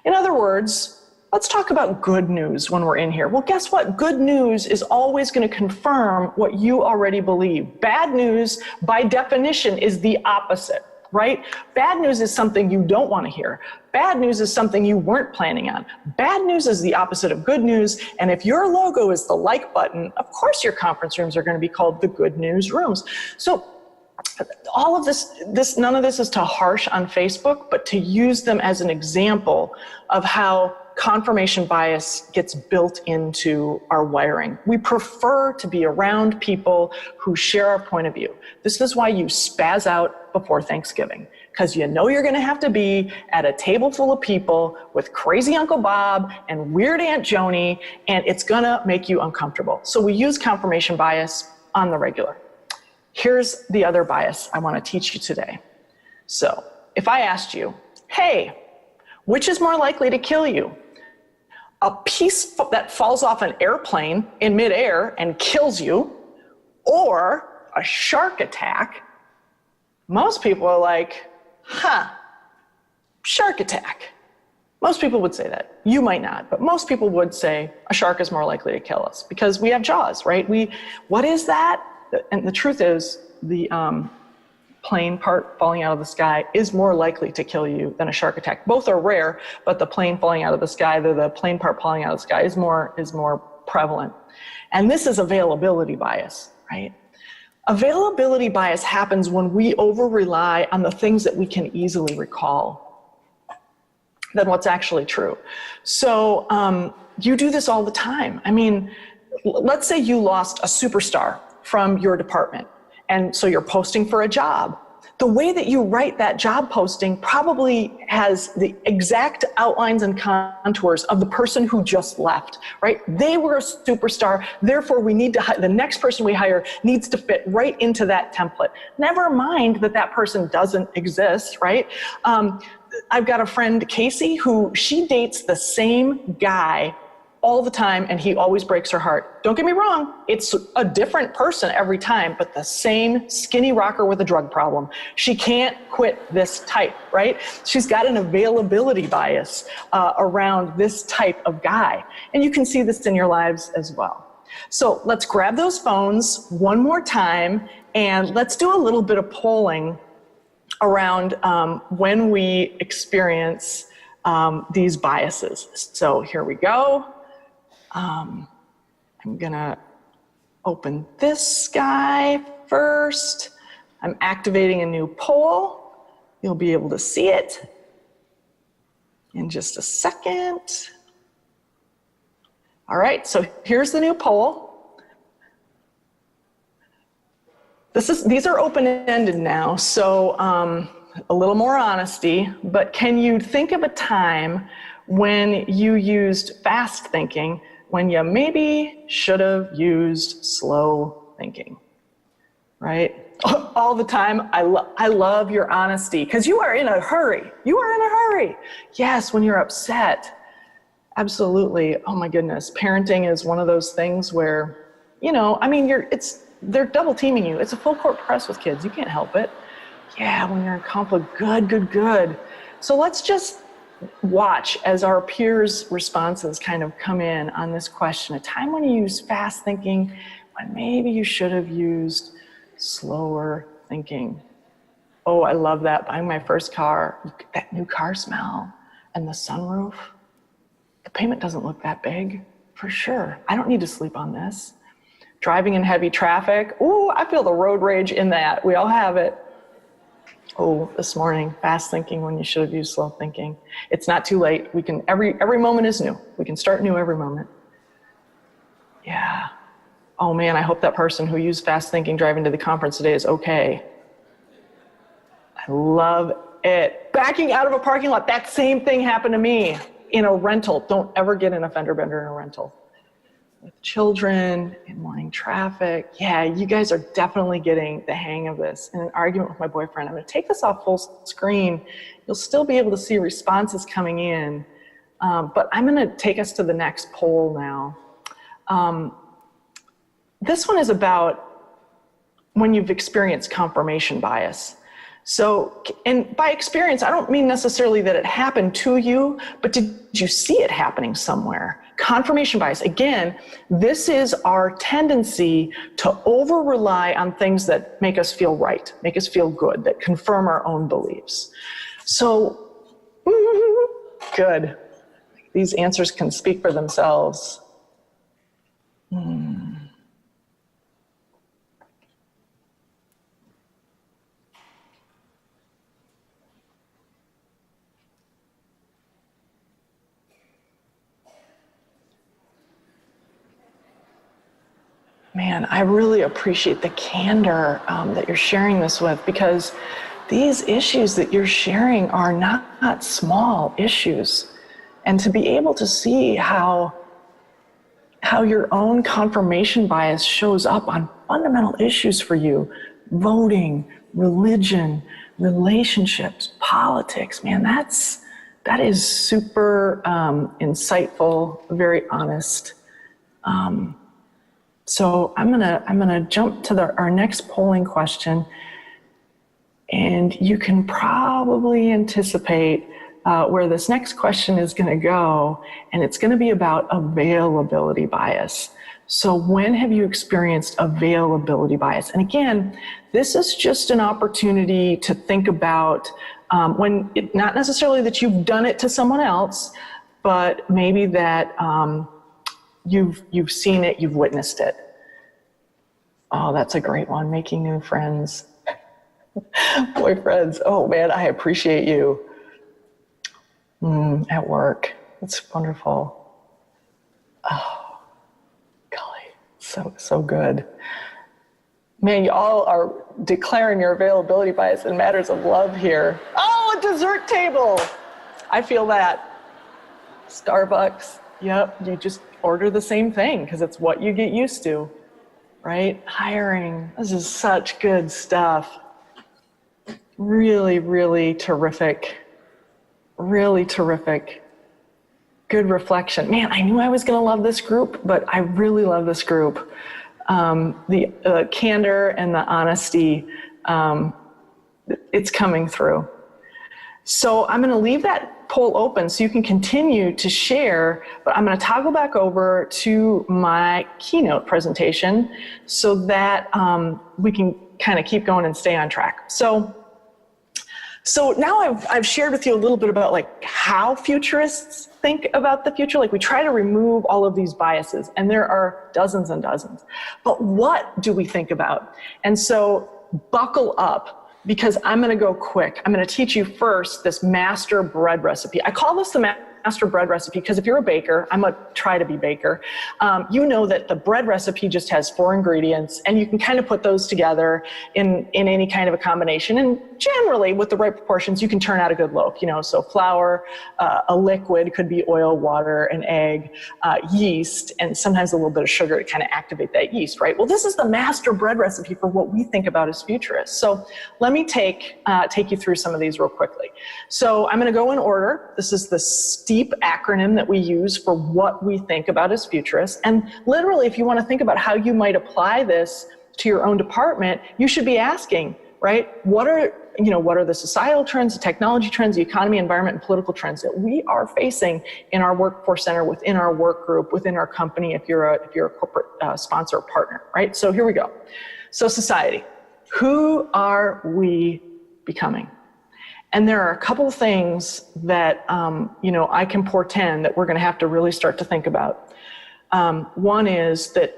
In other words, let's talk about good news when we're in here. Well, guess what? Good news is always going to confirm what you already believe. Bad news, by definition, is the opposite, right? Bad news is something you don't want to hear. Bad news is something you weren't planning on. Bad news is the opposite of good news. And if your logo is the like button, of course your conference rooms are going to be called the good news rooms. So all of this, none of this is to harsh on Facebook, but to use them as an example of how confirmation bias gets built into our wiring. We prefer to be around people who share our point of view. This is why you spaz out before Thanksgiving, because you know you're going to have to be at a table full of people with crazy Uncle Bob and weird Aunt Joni, and it's going to make you uncomfortable. So we use confirmation bias on the regular. Here's the other bias I want to teach you today. So if I asked you, hey, which is more likely to kill you? A piece that falls off an airplane in midair and kills you, or a shark attack? Most people are like, shark attack. Most people would say that. You might not, but most people would say a shark is more likely to kill us because we have jaws, right? What is that? And the truth is, the plane part falling out of the sky is more likely to kill you than a shark attack. Both are rare, but the plane falling out of the sky, the plane part falling out of the sky is more prevalent. And this is availability bias, right? Availability bias happens when we over-rely on the things that we can easily recall than what's actually true. So you do this all the time. I mean, let's say you lost a superstar from your department, and so you're posting for a job. The way that you write that job posting probably has the exact outlines and contours of the person who just left, right? They were a superstar, therefore we need to the next person we hire needs to fit right into that template. Never mind that that person doesn't exist, right? I've got a friend, Casey, who she dates the same guy all the time, and he always breaks her heart. Don't get me wrong, it's a different person every time, but the same skinny rocker with a drug problem. She can't quit this type, right? She's got an availability bias around this type of guy. And you can see this in your lives as well. So let's grab those phones one more time, and let's do a little bit of polling around when we experience these biases. So here we go. I'm gonna open this guy first. I'm activating a new poll. You'll be able to see it in just a second. All right, so here's the new poll. These are open-ended now, so a little more honesty, but can you think of a time when you used fast thinking when you maybe should have used slow thinking, right? All the time. I love your honesty, because you are in a hurry. You are in a hurry. Yes, when you're upset. Absolutely. Oh my goodness. Parenting is one of those things where, I mean, they're double teaming you. It's a full court press with kids. You can't help it. Yeah, when you're in conflict, good. So let's just watch as our peers' responses kind of come in on this question. A time when you use fast thinking, when maybe you should have used slower thinking. Oh, I love that. Buying my first car, that new car smell and the sunroof. The payment doesn't look that big, for sure. I don't need to sleep on this. Driving in heavy traffic. Ooh, I feel the road rage in that. We all have it. Oh, this morning, fast thinking when you should have used slow thinking. It's not too late. We can, every moment is new. We can start new every moment. Yeah. oh man, I hope that person who used fast thinking driving to the conference today is okay. I love it. Backing out of a parking lot, that same thing happened to me in a rental. Don't ever get in a fender bender in a rental. With children and morning traffic. Yeah, you guys are definitely getting the hang of this. In an argument with my boyfriend, I'm gonna take this off full screen. You'll still be able to see responses coming in, but I'm gonna take us to the next poll now. This one is about when you've experienced confirmation bias. So, and by experience, I don't mean necessarily that it happened to you, but did you see it happening somewhere? Confirmation bias, again, this is our tendency to over-rely on things that make us feel right, make us feel good, that confirm our own beliefs. So, good. These answers can speak for themselves. Man, I really appreciate the candor that you're sharing this with, because these issues that you're sharing are not small issues. And to be able to see how your own confirmation bias shows up on fundamental issues for you, voting, religion, relationships, politics, man, that is super insightful, very honest. So I'm gonna jump to our next polling question, and you can probably anticipate where this next question is gonna go, and it's gonna be about availability bias. So when have you experienced availability bias? And again, this is just an opportunity to think about not necessarily that you've done it to someone else, but maybe that you've seen it, you've witnessed it. Oh, that's a great one. Making new friends. Boyfriends. Oh man, I appreciate you. At work. It's wonderful. Oh, golly, so good. Man, you all are declaring your availability bias in matters of love here. Oh, a dessert table. I feel that. Starbucks. Yep, you just order the same thing because it's what you get used to, right? Hiring, this is such good stuff. Really, really terrific. Really terrific. Good reflection. Man, I knew I was gonna love this group, but I really love this group. The candor and the honesty, it's coming through. So I'm gonna leave that poll open so you can continue to share, but I'm going to toggle back over to my keynote presentation so that we can kind of keep going and stay on track. So now I've shared with you a little bit about like how futurists think about the future. Like we try to remove all of these biases, and there are dozens and dozens. But what do we think about? And so buckle up, because I'm gonna go quick. I'm gonna teach you first this master bread recipe. I call this the master bread recipe because if you're a baker, I'm gonna try to be baker, you know that the bread recipe just has 4 ingredients, and you can kind of put those together in any kind of a combination. And generally, with the right proportions, you can turn out a good loaf. You know, so flour, a liquid could be oil, water, an egg, yeast, and sometimes a little bit of sugar to kind of activate that yeast, right? Well, this is the master bread recipe for what we think about as futurists. So let me take you through some of these real quickly. So I'm going to go in order. This is the STEEP acronym that we use for what we think about as futurists. And literally, if you want to think about how you might apply this to your own department, you should be asking, right? What are the societal trends, the technology trends, the economy, environment, and political trends that we are facing in our workforce center, within our work group, within our company, if you're a corporate sponsor or partner, right? So here we go. So society, who are we becoming? And there are a couple of things that, I can portend that we're going to have to really start to think about. One is that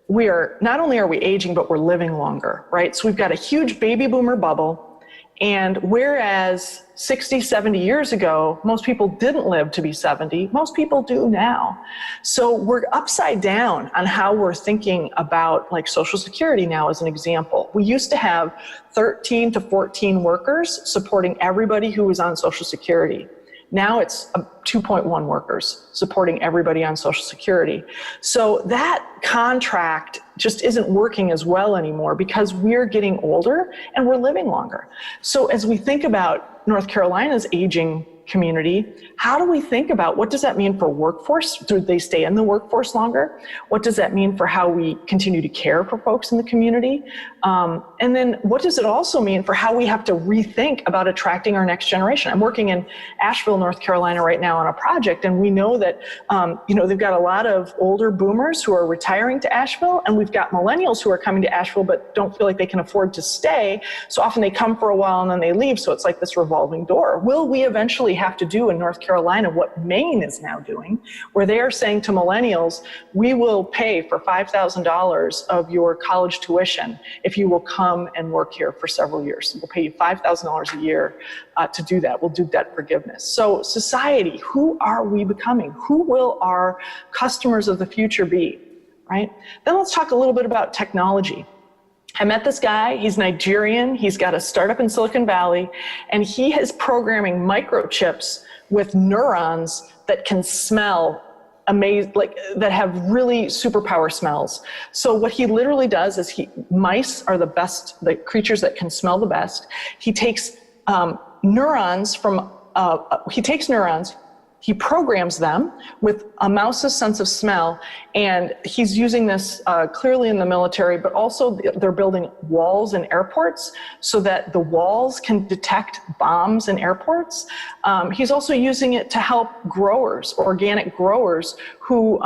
not only are we aging, but we're living longer, right? So we've got a huge baby boomer bubble, And whereas 60, 70 years ago, most people didn't live to be 70, most people do now. So we're upside down on how we're thinking about like Social Security now as an example. We used to have 13 to 14 workers supporting everybody who was on Social Security. Now it's 2.1 workers supporting everybody on Social Security. So that contract just isn't working as well anymore because we're getting older and we're living longer. So as we think about North Carolina's aging community, how do we think about what does that mean for workforce? Do they stay in the workforce longer? What does that mean for how we continue to care for folks in the community? And then what does it also mean for how we have to rethink about attracting our next generation? I'm working in Asheville, North Carolina right now on a project, and we know that they've got a lot of older boomers who are retiring to Asheville, and we've got millennials who are coming to Asheville but don't feel like they can afford to stay. So often they come for a while and then they leave, so it's like this revolving door. Will we eventually have to do in North Carolina what Maine is now doing, where they are saying to millennials, we will pay for $5,000 of your college tuition if you will come and work here for several years. We'll pay you $5,000 a year to do that. We'll do debt forgiveness. So society, who are we becoming? Who will our customers of the future be, right? Then let's talk a little bit about technology. I met this guy, he's Nigerian, he's got a startup in Silicon Valley, and he is programming microchips with neurons that can smell that have really superpower smells. So what he literally does is mice are the creatures that can smell the best. He takes neurons, he programs them with a mouse's sense of smell, and he's using this clearly in the military, but also they're building walls in airports so that the walls can detect bombs in airports. He's also using it to help growers, organic growers, who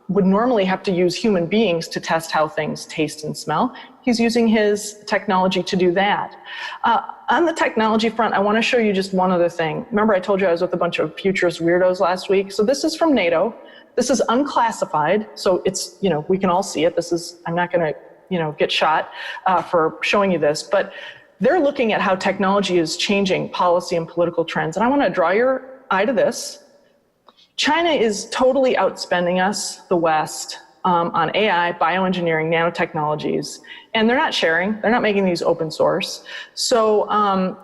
would normally have to use human beings to test how things taste and smell. He's using his technology to do that. On the technology front, I want to show you just one other thing. Remember I told you I was with a bunch of futurist weirdos last week? So this is from NATO. This is unclassified, so it's, we can all see it. I'm not going to, get shot for showing you this, but they're looking at how technology is changing policy and political trends. And I want to draw your eye to this. China is totally outspending us, the West, on AI, bioengineering, nanotechnologies, and they're not sharing. They're not making these open source. So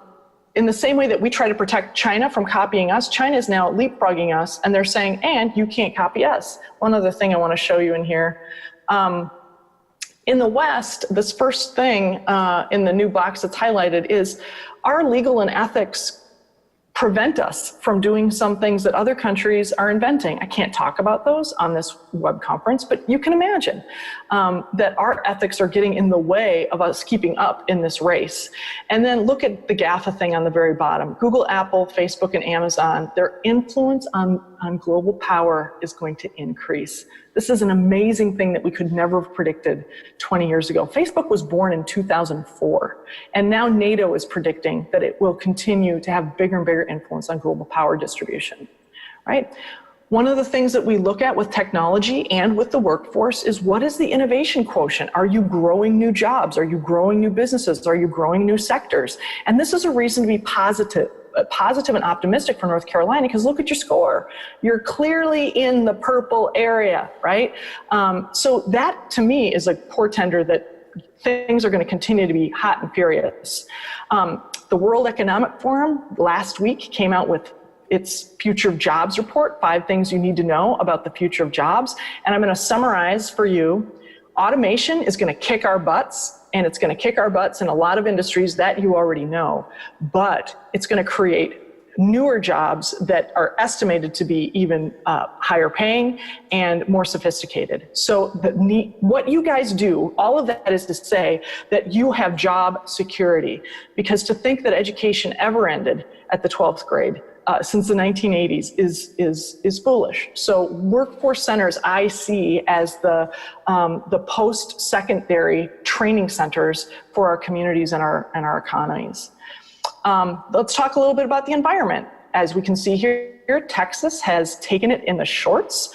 in the same way that we try to protect China from copying us, China is now leapfrogging us, and they're saying, and you can't copy us. One other thing I want to show you in here. In the West, this first thing in the new box that's highlighted is our legal and ethics prevent us from doing some things that other countries are inventing. I can't talk about those on this web conference, but you can imagine that our ethics are getting in the way of us keeping up in this race. And then look at the GAFA thing on the very bottom. Google, Apple, Facebook, and Amazon, their influence on global power is going to increase. This is an amazing thing that we could never have predicted 20 years ago. Facebook was born in 2004, and now NATO is predicting that it will continue to have bigger and bigger influence on global power distribution, right? One of the things that we look at with technology and with the workforce is, what is the innovation quotient? Are you growing new jobs? Are you growing new businesses? Are you growing new sectors? And this is a reason to be positive and optimistic for North Carolina, because look at your score. You're clearly in the purple area, right? So that, to me, is a portender that things are going to continue to be hot and furious. The World Economic Forum last week came out with its Future of Jobs report, 5 things you need to know about the future of jobs. And I'm going to summarize for you. Automation is going to kick our butts, and it's going to kick our butts in a lot of industries that you already know, but it's going to create newer jobs that are estimated to be even higher paying and more sophisticated. So what you guys do, all of that is to say that you have job security, because to think that education ever ended at the 12th grade since the 1980s is foolish. So workforce centers I see as the post-secondary training centers for our communities and our economies. Let's talk a little bit about the environment. As we can see here, Texas has taken it in the shorts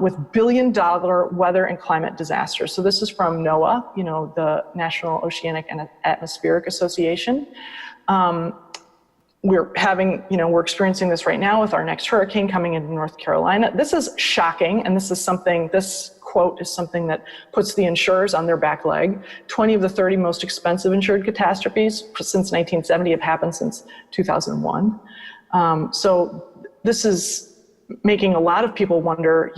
with billion-dollar weather and climate disasters. So this is from NOAA, the National Oceanic and Atmospheric Association. We're experiencing this right now with our next hurricane coming into North Carolina. This is shocking, and this quote is something that puts the insurers on their back leg. 20 of the 30 most expensive insured catastrophes since 1970 have happened since 2001. So this is making a lot of people wonder,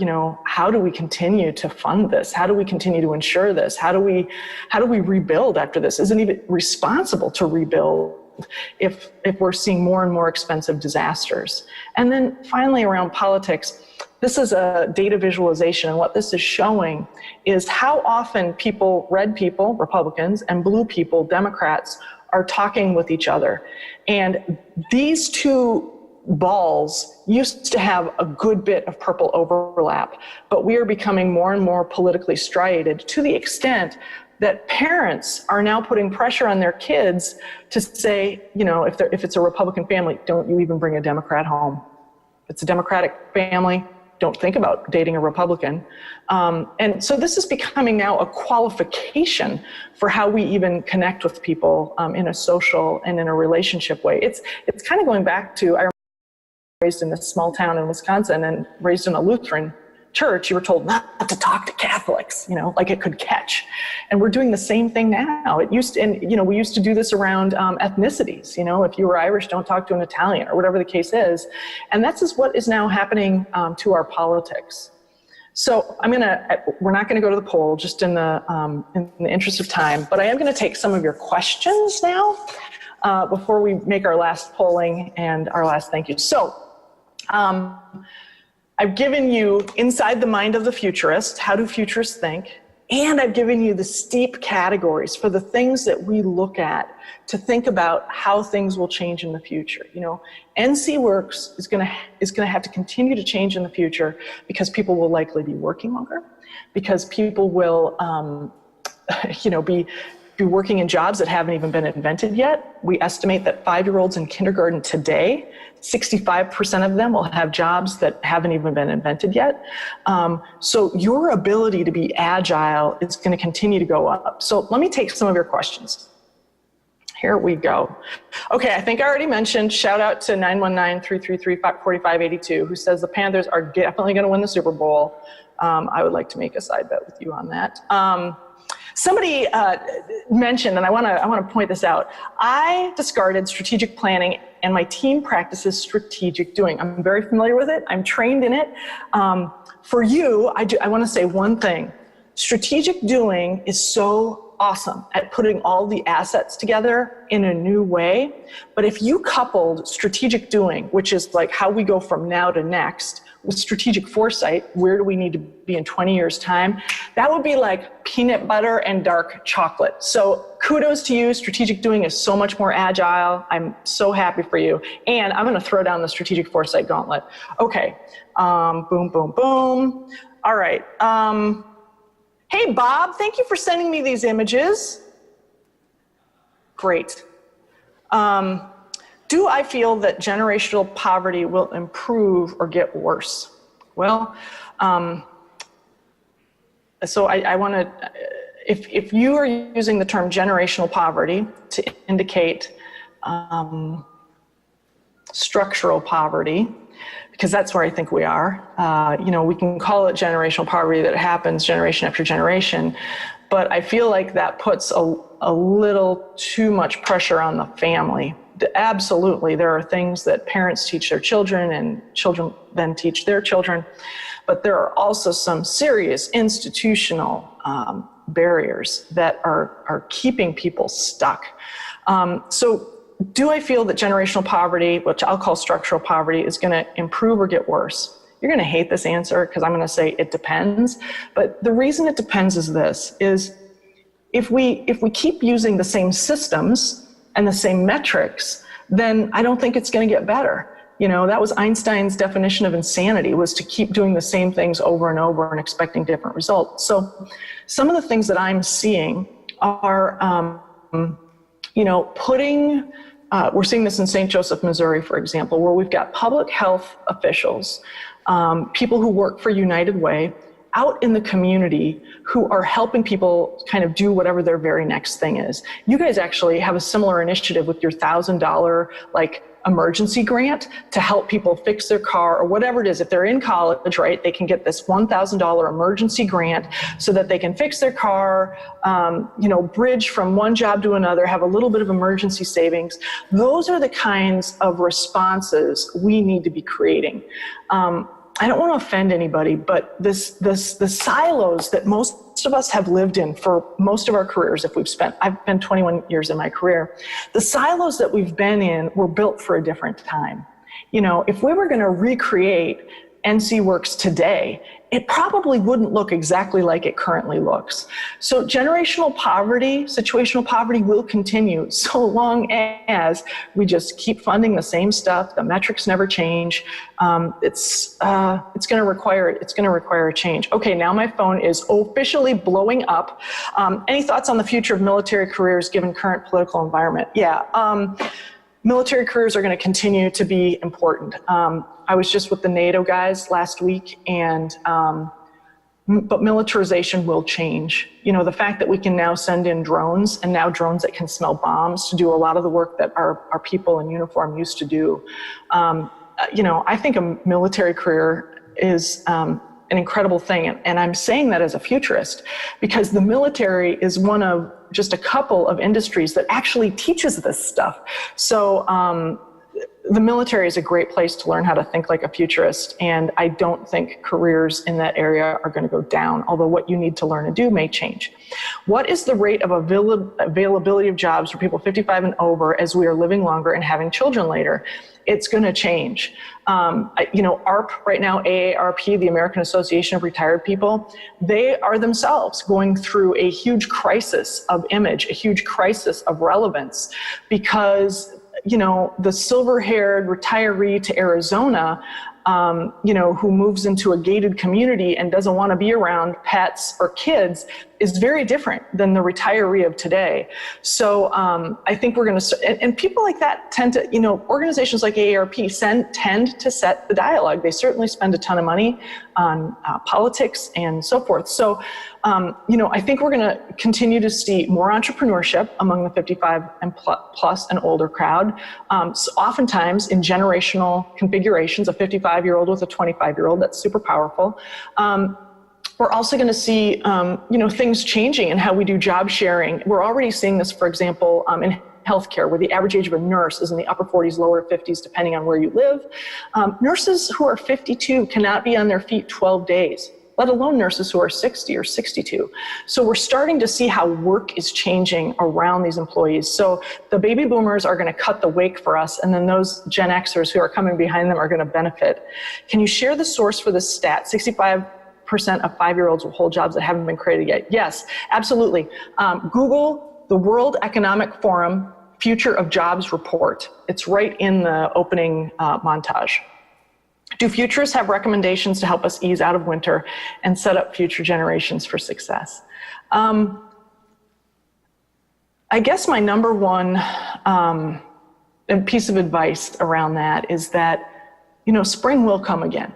how do we continue to fund this? How do we continue to insure this? How do we rebuild after this? Isn't it even responsible to rebuild if we're seeing more and more expensive disasters? And then finally, around politics, this is a data visualization, and what this is showing is how often red people, Republicans, and blue people, Democrats, are talking with each other. And these two balls used to have a good bit of purple overlap, but we are becoming more and more politically striated to the extent that parents are now putting pressure on their kids to say, if it's a Republican family, don't you even bring a Democrat home. If it's a Democratic family, don't think about dating a Republican. And so this is becoming now a qualification for how we even connect with people in a social and in a relationship way. It's kind of going back to, I remember raised in this small town in Wisconsin and raised in a Lutheran church, you were told not to talk to Catholics, like it could catch. And we're doing the same thing now. We used to do this around ethnicities. If you were Irish, don't talk to an Italian, or whatever the case is. And that's just what is now happening to our politics. So we're not gonna go to the poll just in the interest of time, but I am gonna take some of your questions now before we make our last polling and our last thank you. So, I've given you Inside the Mind of the Futurist, How Do Futurists Think? And I've given you the steep categories for the things that we look at to think about how things will change in the future. NCWorks is going to have to continue to change in the future because people will likely be working longer, because people will, be working in jobs that haven't even been invented yet. We estimate that 5-year-olds in kindergarten today, 65% of them will have jobs that haven't even been invented yet. So your ability to be agile is going to continue to go up. So let me take some of your questions. Here we go. Okay, I think I already mentioned, shout out to 919-333-4582, who says the Panthers are definitely going to win the Super Bowl. I would like to make a side bet with you on that. Somebody mentioned, and I want to point this out, I discarded strategic planning and my team practices strategic doing. I'm very familiar with it. I'm trained in it. For you, I want to say one thing. Strategic doing is so awesome at putting all the assets together in a new way. But if you coupled strategic doing, which is like how we go from now to next, with strategic foresight, where do we need to be in 20 years' time? That would be like peanut butter and dark chocolate. So kudos to you. Strategic doing is so much more agile. I'm so happy for you. And I'm going to throw down the strategic foresight gauntlet. Okay. Boom, boom, boom. All right. Hey, Bob, thank you for sending me these images. Great. Do I feel that generational poverty will improve or get worse? Well, so I want to, if you are using the term generational poverty to indicate structural poverty, because that's where I think we are. We can call it generational poverty that happens generation after generation, but I feel like that puts a little too much pressure on the family. Absolutely, there are things that parents teach their children and children then teach their children, but there are also some serious institutional barriers that are keeping people stuck. So do I feel that generational poverty, which I'll call structural poverty, is going to improve or get worse? You're going to hate this answer because I'm going to say it depends. But the reason it depends is this, is if we keep using the same systems and the same metrics, then I don't think it's going to get better. That was Einstein's definition of insanity, was to keep doing the same things over and over and expecting different results. So some of the things that I'm seeing are, we're seeing this in St. Joseph, Missouri, for example, where we've got public health officials, people who work for United Way, out in the community who are helping people kind of do whatever their very next thing is. You guys actually have a similar initiative with your $1,000 like emergency grant to help people fix their car or whatever it is. If they're in college, right, they can get this $1,000 emergency grant so that they can fix their car, bridge from one job to another, have a little bit of emergency savings. Those are the kinds of responses we need to be creating. I don't want to offend anybody, but the silos that most of us have lived in for most of our careers, I've been 21 years in my career, the silos that we've been in were built for a different time. If we were going to recreate NCWorks today, it probably wouldn't look exactly like it currently looks. So situational poverty will continue so long as we just keep funding the same stuff. The metrics never change. It's going to require a change. Okay, now my phone is officially blowing up. Any thoughts on the future of military careers given current political environment? Yeah. Military careers are going to continue to be important. I was just with the NATO guys last week, but militarization will change. The fact that we can now send in drones, and now drones that can smell bombs to do a lot of the work that our people in uniform used to do. I think a military career is an incredible thing. And I'm saying that as a futurist, because the military is one of just a couple of industries that actually teaches this stuff. So the military is a great place to learn how to think like a futurist. And I don't think careers in that area are going to go down, although what you need to learn and do may change. What is the rate of availability of jobs for people 55 and over as we are living longer and having children later? It's going to change. AARP right now, AARP, the American Association of Retired People, they are themselves going through a huge crisis of image, a huge crisis of relevance, because the silver-haired retiree to Arizona, who moves into a gated community and doesn't want to be around pets or kids is very different than the retiree of today. So I think we're going to, and people like that tend to, organizations like AARP tend to set the dialogue. They certainly spend a ton of money on politics and so forth. So, I think we're going to continue to see more entrepreneurship among the 55 and plus and older crowd. So oftentimes in generational configurations, a 55-year-old with a 25-year-old, that's super powerful. We're also going to see, things changing in how we do job sharing. We're already seeing this, for example, in healthcare, where the average age of a nurse is in the upper 40s, lower 50s, depending on where you live. Nurses who are 52 cannot be on their feet 12 days, let alone nurses who are 60 or 62. So we're starting to see how work is changing around these employees. So the baby boomers are going to cut the wake for us, and then those Gen Xers who are coming behind them are going to benefit. Can you share the source for this stat? 65% of 5-year-olds will hold jobs that haven't been created yet. Yes, absolutely. Google the World Economic Forum Future of Jobs report. It's right in the opening montage. Do futurists have recommendations to help us ease out of winter and set up future generations for success? I guess my number one piece of advice around that is that, spring will come again.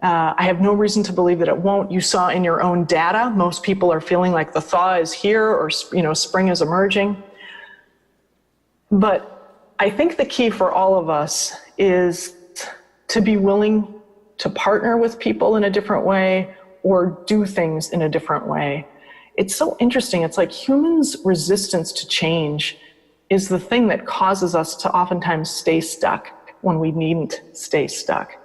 I have no reason to believe that it won't. You saw in your own data, most people are feeling like the thaw is here or, spring is emerging. But I think the key for all of us is to be willing to partner with people in a different way or do things in a different way. It's so interesting. It's like humans' resistance to change is the thing that causes us to oftentimes stay stuck when we needn't stay stuck.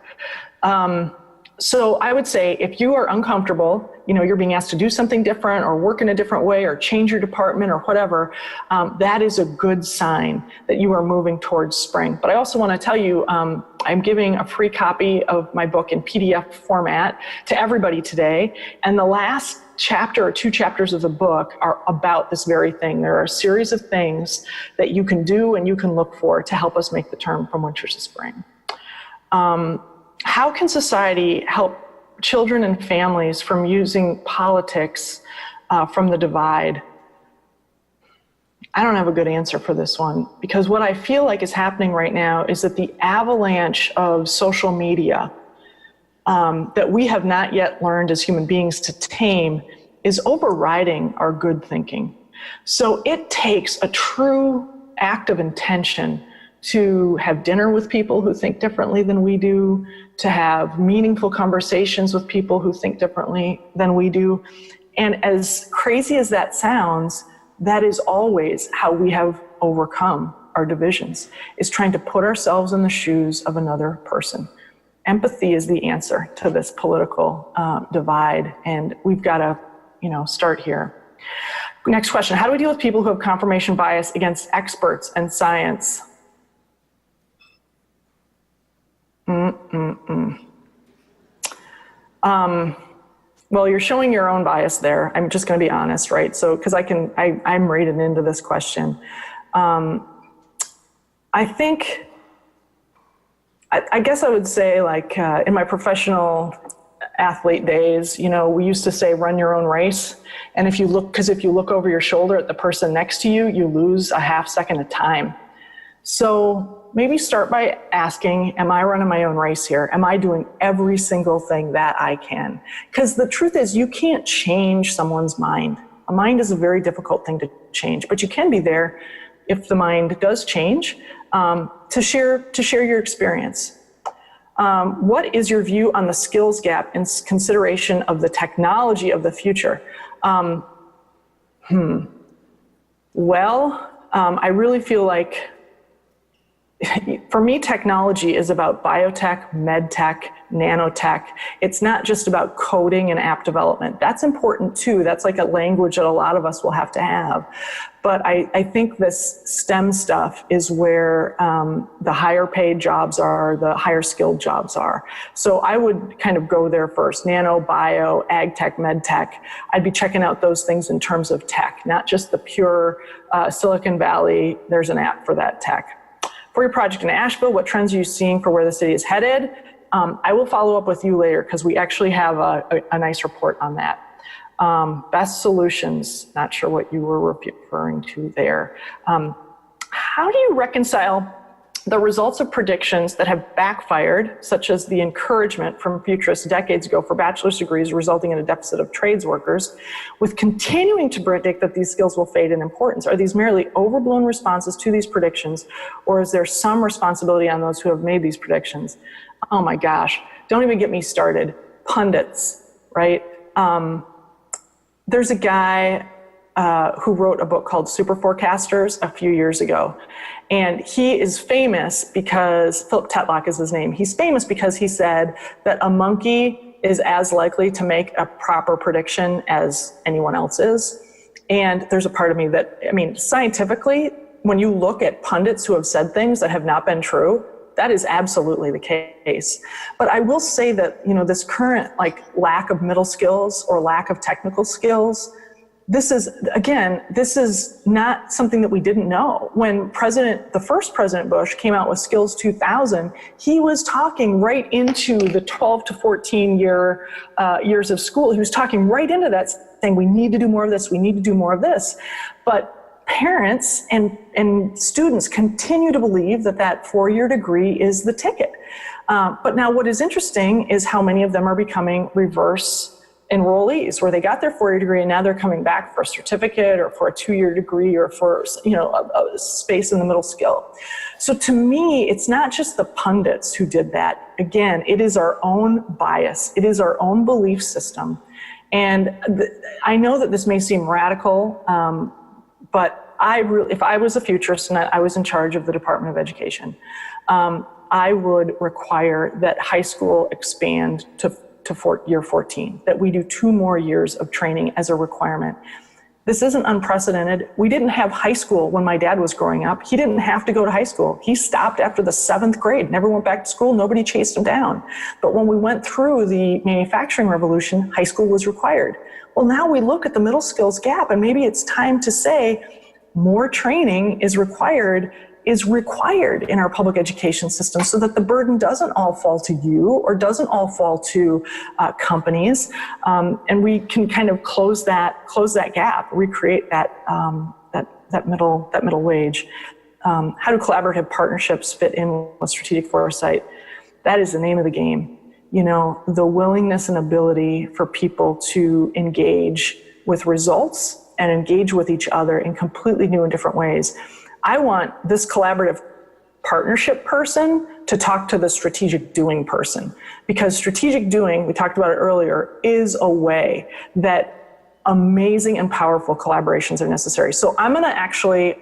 So I would say if you are uncomfortable, you're being asked to do something different or work in a different way or change your department or whatever, that is a good sign that you are moving towards spring. But I also want to tell you, I'm giving a free copy of my book in PDF format to everybody today. And the last chapter or 2 chapters of the book are about this very thing. There are a series of things that you can do and you can look for to help us make the turn from winter to spring. How can society help children and families from using politics from the divide? I don't have a good answer for this one, because what I feel like is happening right now is that the avalanche of social media that we have not yet learned as human beings to tame is overriding our good thinking. So it takes a true act of intention to have dinner with people who think differently than we do, to have meaningful conversations with people who think differently than we do. And as crazy as that sounds, that is always how we have overcome our divisions, is trying to put ourselves in the shoes of another person. Empathy is the answer to this political divide, and we've got to, start here. Next question: how do we deal with people who have confirmation bias against experts and science? Well, you're showing your own bias there. I'm just going to be honest, right? So, because I'm rated into this question. I think, I guess I would say, like, in my professional athlete days, we used to say, run your own race. And if you look over your shoulder at the person next to you, you lose a half second of time. So maybe start by asking, am I running my own race here? Am I doing every single thing that I can? Because the truth is, you can't change someone's mind. A mind is a very difficult thing to change, but you can be there if the mind does change, to share your experience. What is your view on the skills gap in consideration of the technology of the future? Well, I really feel like, for me, technology is about biotech, medtech, nanotech. It's not just about coding and app development. That's important too. That's like a language that a lot of us will have to have. But I think this STEM stuff is where the higher paid jobs are, the higher skilled jobs are. So I would kind of go there first. Nano, bio, ag tech, med tech. I'd be checking out those things in terms of tech, not just the pure Silicon Valley. There's an app for that tech. For your project in Asheville, what trends are you seeing for where the city is headed? I will follow up with you later because we actually have a nice report on that. Best solutions, not sure what you were referring to there. How do you reconcile the results of predictions that have backfired, such as the encouragement from futurists decades ago for bachelor's degrees resulting in a deficit of trades workers, with continuing to predict that these skills will fade in importance? Are these merely overblown responses to these predictions, or is there some responsibility on those who have made these predictions? Oh my gosh, don't even get me started. Pundits, right? There's a guy who wrote a book called Super Forecasters a few years ago. And he is famous because, Philip Tetlock is his name, he's famous because he said that a monkey is as likely to make a proper prediction as anyone else is. And there's a part of me that, scientifically, when you look at pundits who have said things that have not been true, that is absolutely the case. But I will say that, this current lack of middle skills or lack of technical skills, this is not something that we didn't know. When the first President Bush came out with Skills 2000, he was talking right into the 12 to 14 years of school. He was talking right into that, saying, we need to do more of this, we need to do more of this. But parents and students continue to believe that four-year degree is the ticket. But now what is interesting is how many of them are becoming reverse enrollees, where they got their four-year degree and now they're coming back for a certificate or for a two-year degree or for a space in the middle skill. So to me, it's not just the pundits who did that. Again, it is our own bias. It is our own belief system. And I know that this may seem radical, but if I was a futurist and I was in charge of the Department of Education, I would require that high school expand to year 14, that we do 2 more years of training as a requirement. This isn't unprecedented. We didn't have high school when my dad was growing up. He didn't have to go to high school. He stopped after the 7th grade, never went back to school. Nobody chased him down. But when we went through the manufacturing revolution, high school was required. Well, now we look at the middle skills gap, and maybe it's time to say more training is required in our public education system, so that the burden doesn't all fall to you or doesn't all fall to companies, and we can kind of close that gap, recreate that middle wage. How do collaborative partnerships fit in with strategic foresight? That is the name of the game. the willingness and ability for people to engage with results and engage with each other in completely new and different ways. I want this collaborative partnership person to talk to the strategic doing person, because strategic doing, we talked about it earlier, is a way that amazing and powerful collaborations are necessary. So I'm going to actually,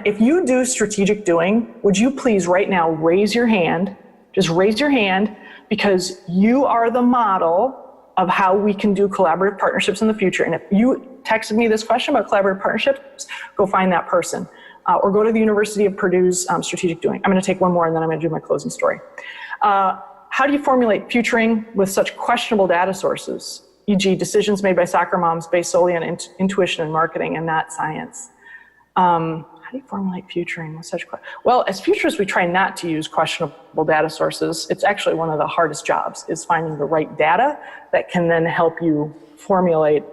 if you do strategic doing, would you please right now raise your hand? Just raise your hand, because you are the model of how we can do collaborative partnerships in the future. And if you texted me this question about collaborative partnerships, go find that person. Or go to the University of Purdue's strategic doing. I'm going to take one more and then I'm going to do my closing story. How do you formulate futuring with such questionable data sources, e.g. decisions made by soccer moms based solely on intuition and marketing and not science? How do you formulate futuring with such well, as futurists, we try not to use questionable data sources. It's actually one of the hardest jobs, is finding the right data that can then help you formulate,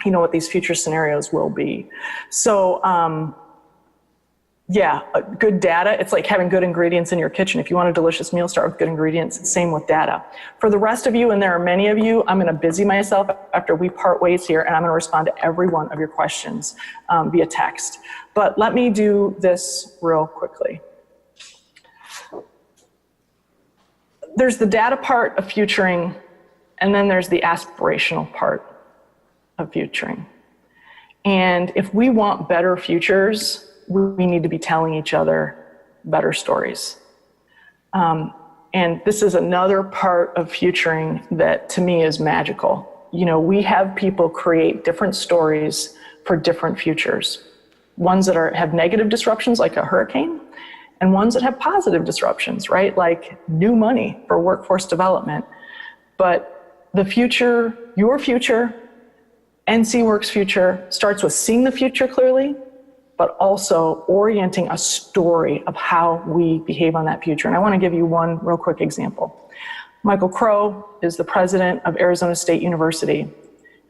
what these future scenarios will be. So, good data. It's like having good ingredients in your kitchen. If you want a delicious meal, start with good ingredients. Same with data. For the rest of you, and there are many of you, I'm going to busy myself after we part ways here, and I'm going to respond to every one of your questions via text. But let me do this real quickly. There's the data part of futuring, and then there's the aspirational part of futuring. And if we want better futures, we need to be telling each other better stories. And this is another part of futuring that to me is magical. We have people create different stories for different futures. Ones that have negative disruptions like a hurricane, and ones that have positive disruptions, right? Like new money for workforce development. But the future, your future, NCWorks future starts with seeing the future clearly, but also orienting a story of how we behave on that future. And I want to give you one real quick example. Michael Crow is the president of Arizona State University.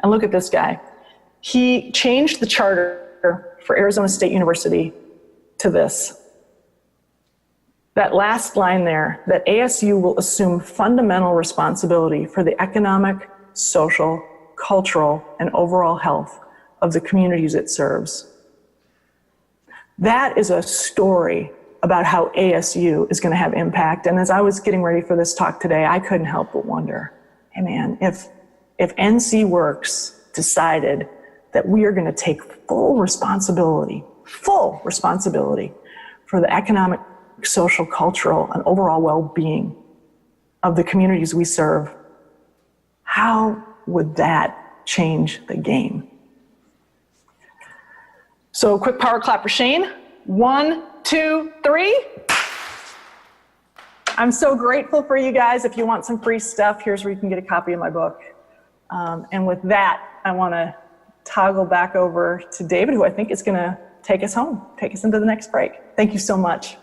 And look at this guy. He changed the charter for Arizona State University to this. That last line there, that ASU will assume fundamental responsibility for the economic, social, cultural, and overall health of the communities it serves. That is a story about how ASU is going to have impact. And as I was getting ready for this talk today, I couldn't help but wonder, hey man, if NCWorks decided that we are going to take full responsibility for the economic, social, cultural, and overall well-being of the communities we serve, how would that change the game? So quick power clap for Shane. 1, 2, 3. I'm so grateful for you guys. If you want some free stuff, here's where you can get a copy of my book. And with that, I want to toggle back over to David, who I think is going to take us home, take us into the next break. Thank you so much.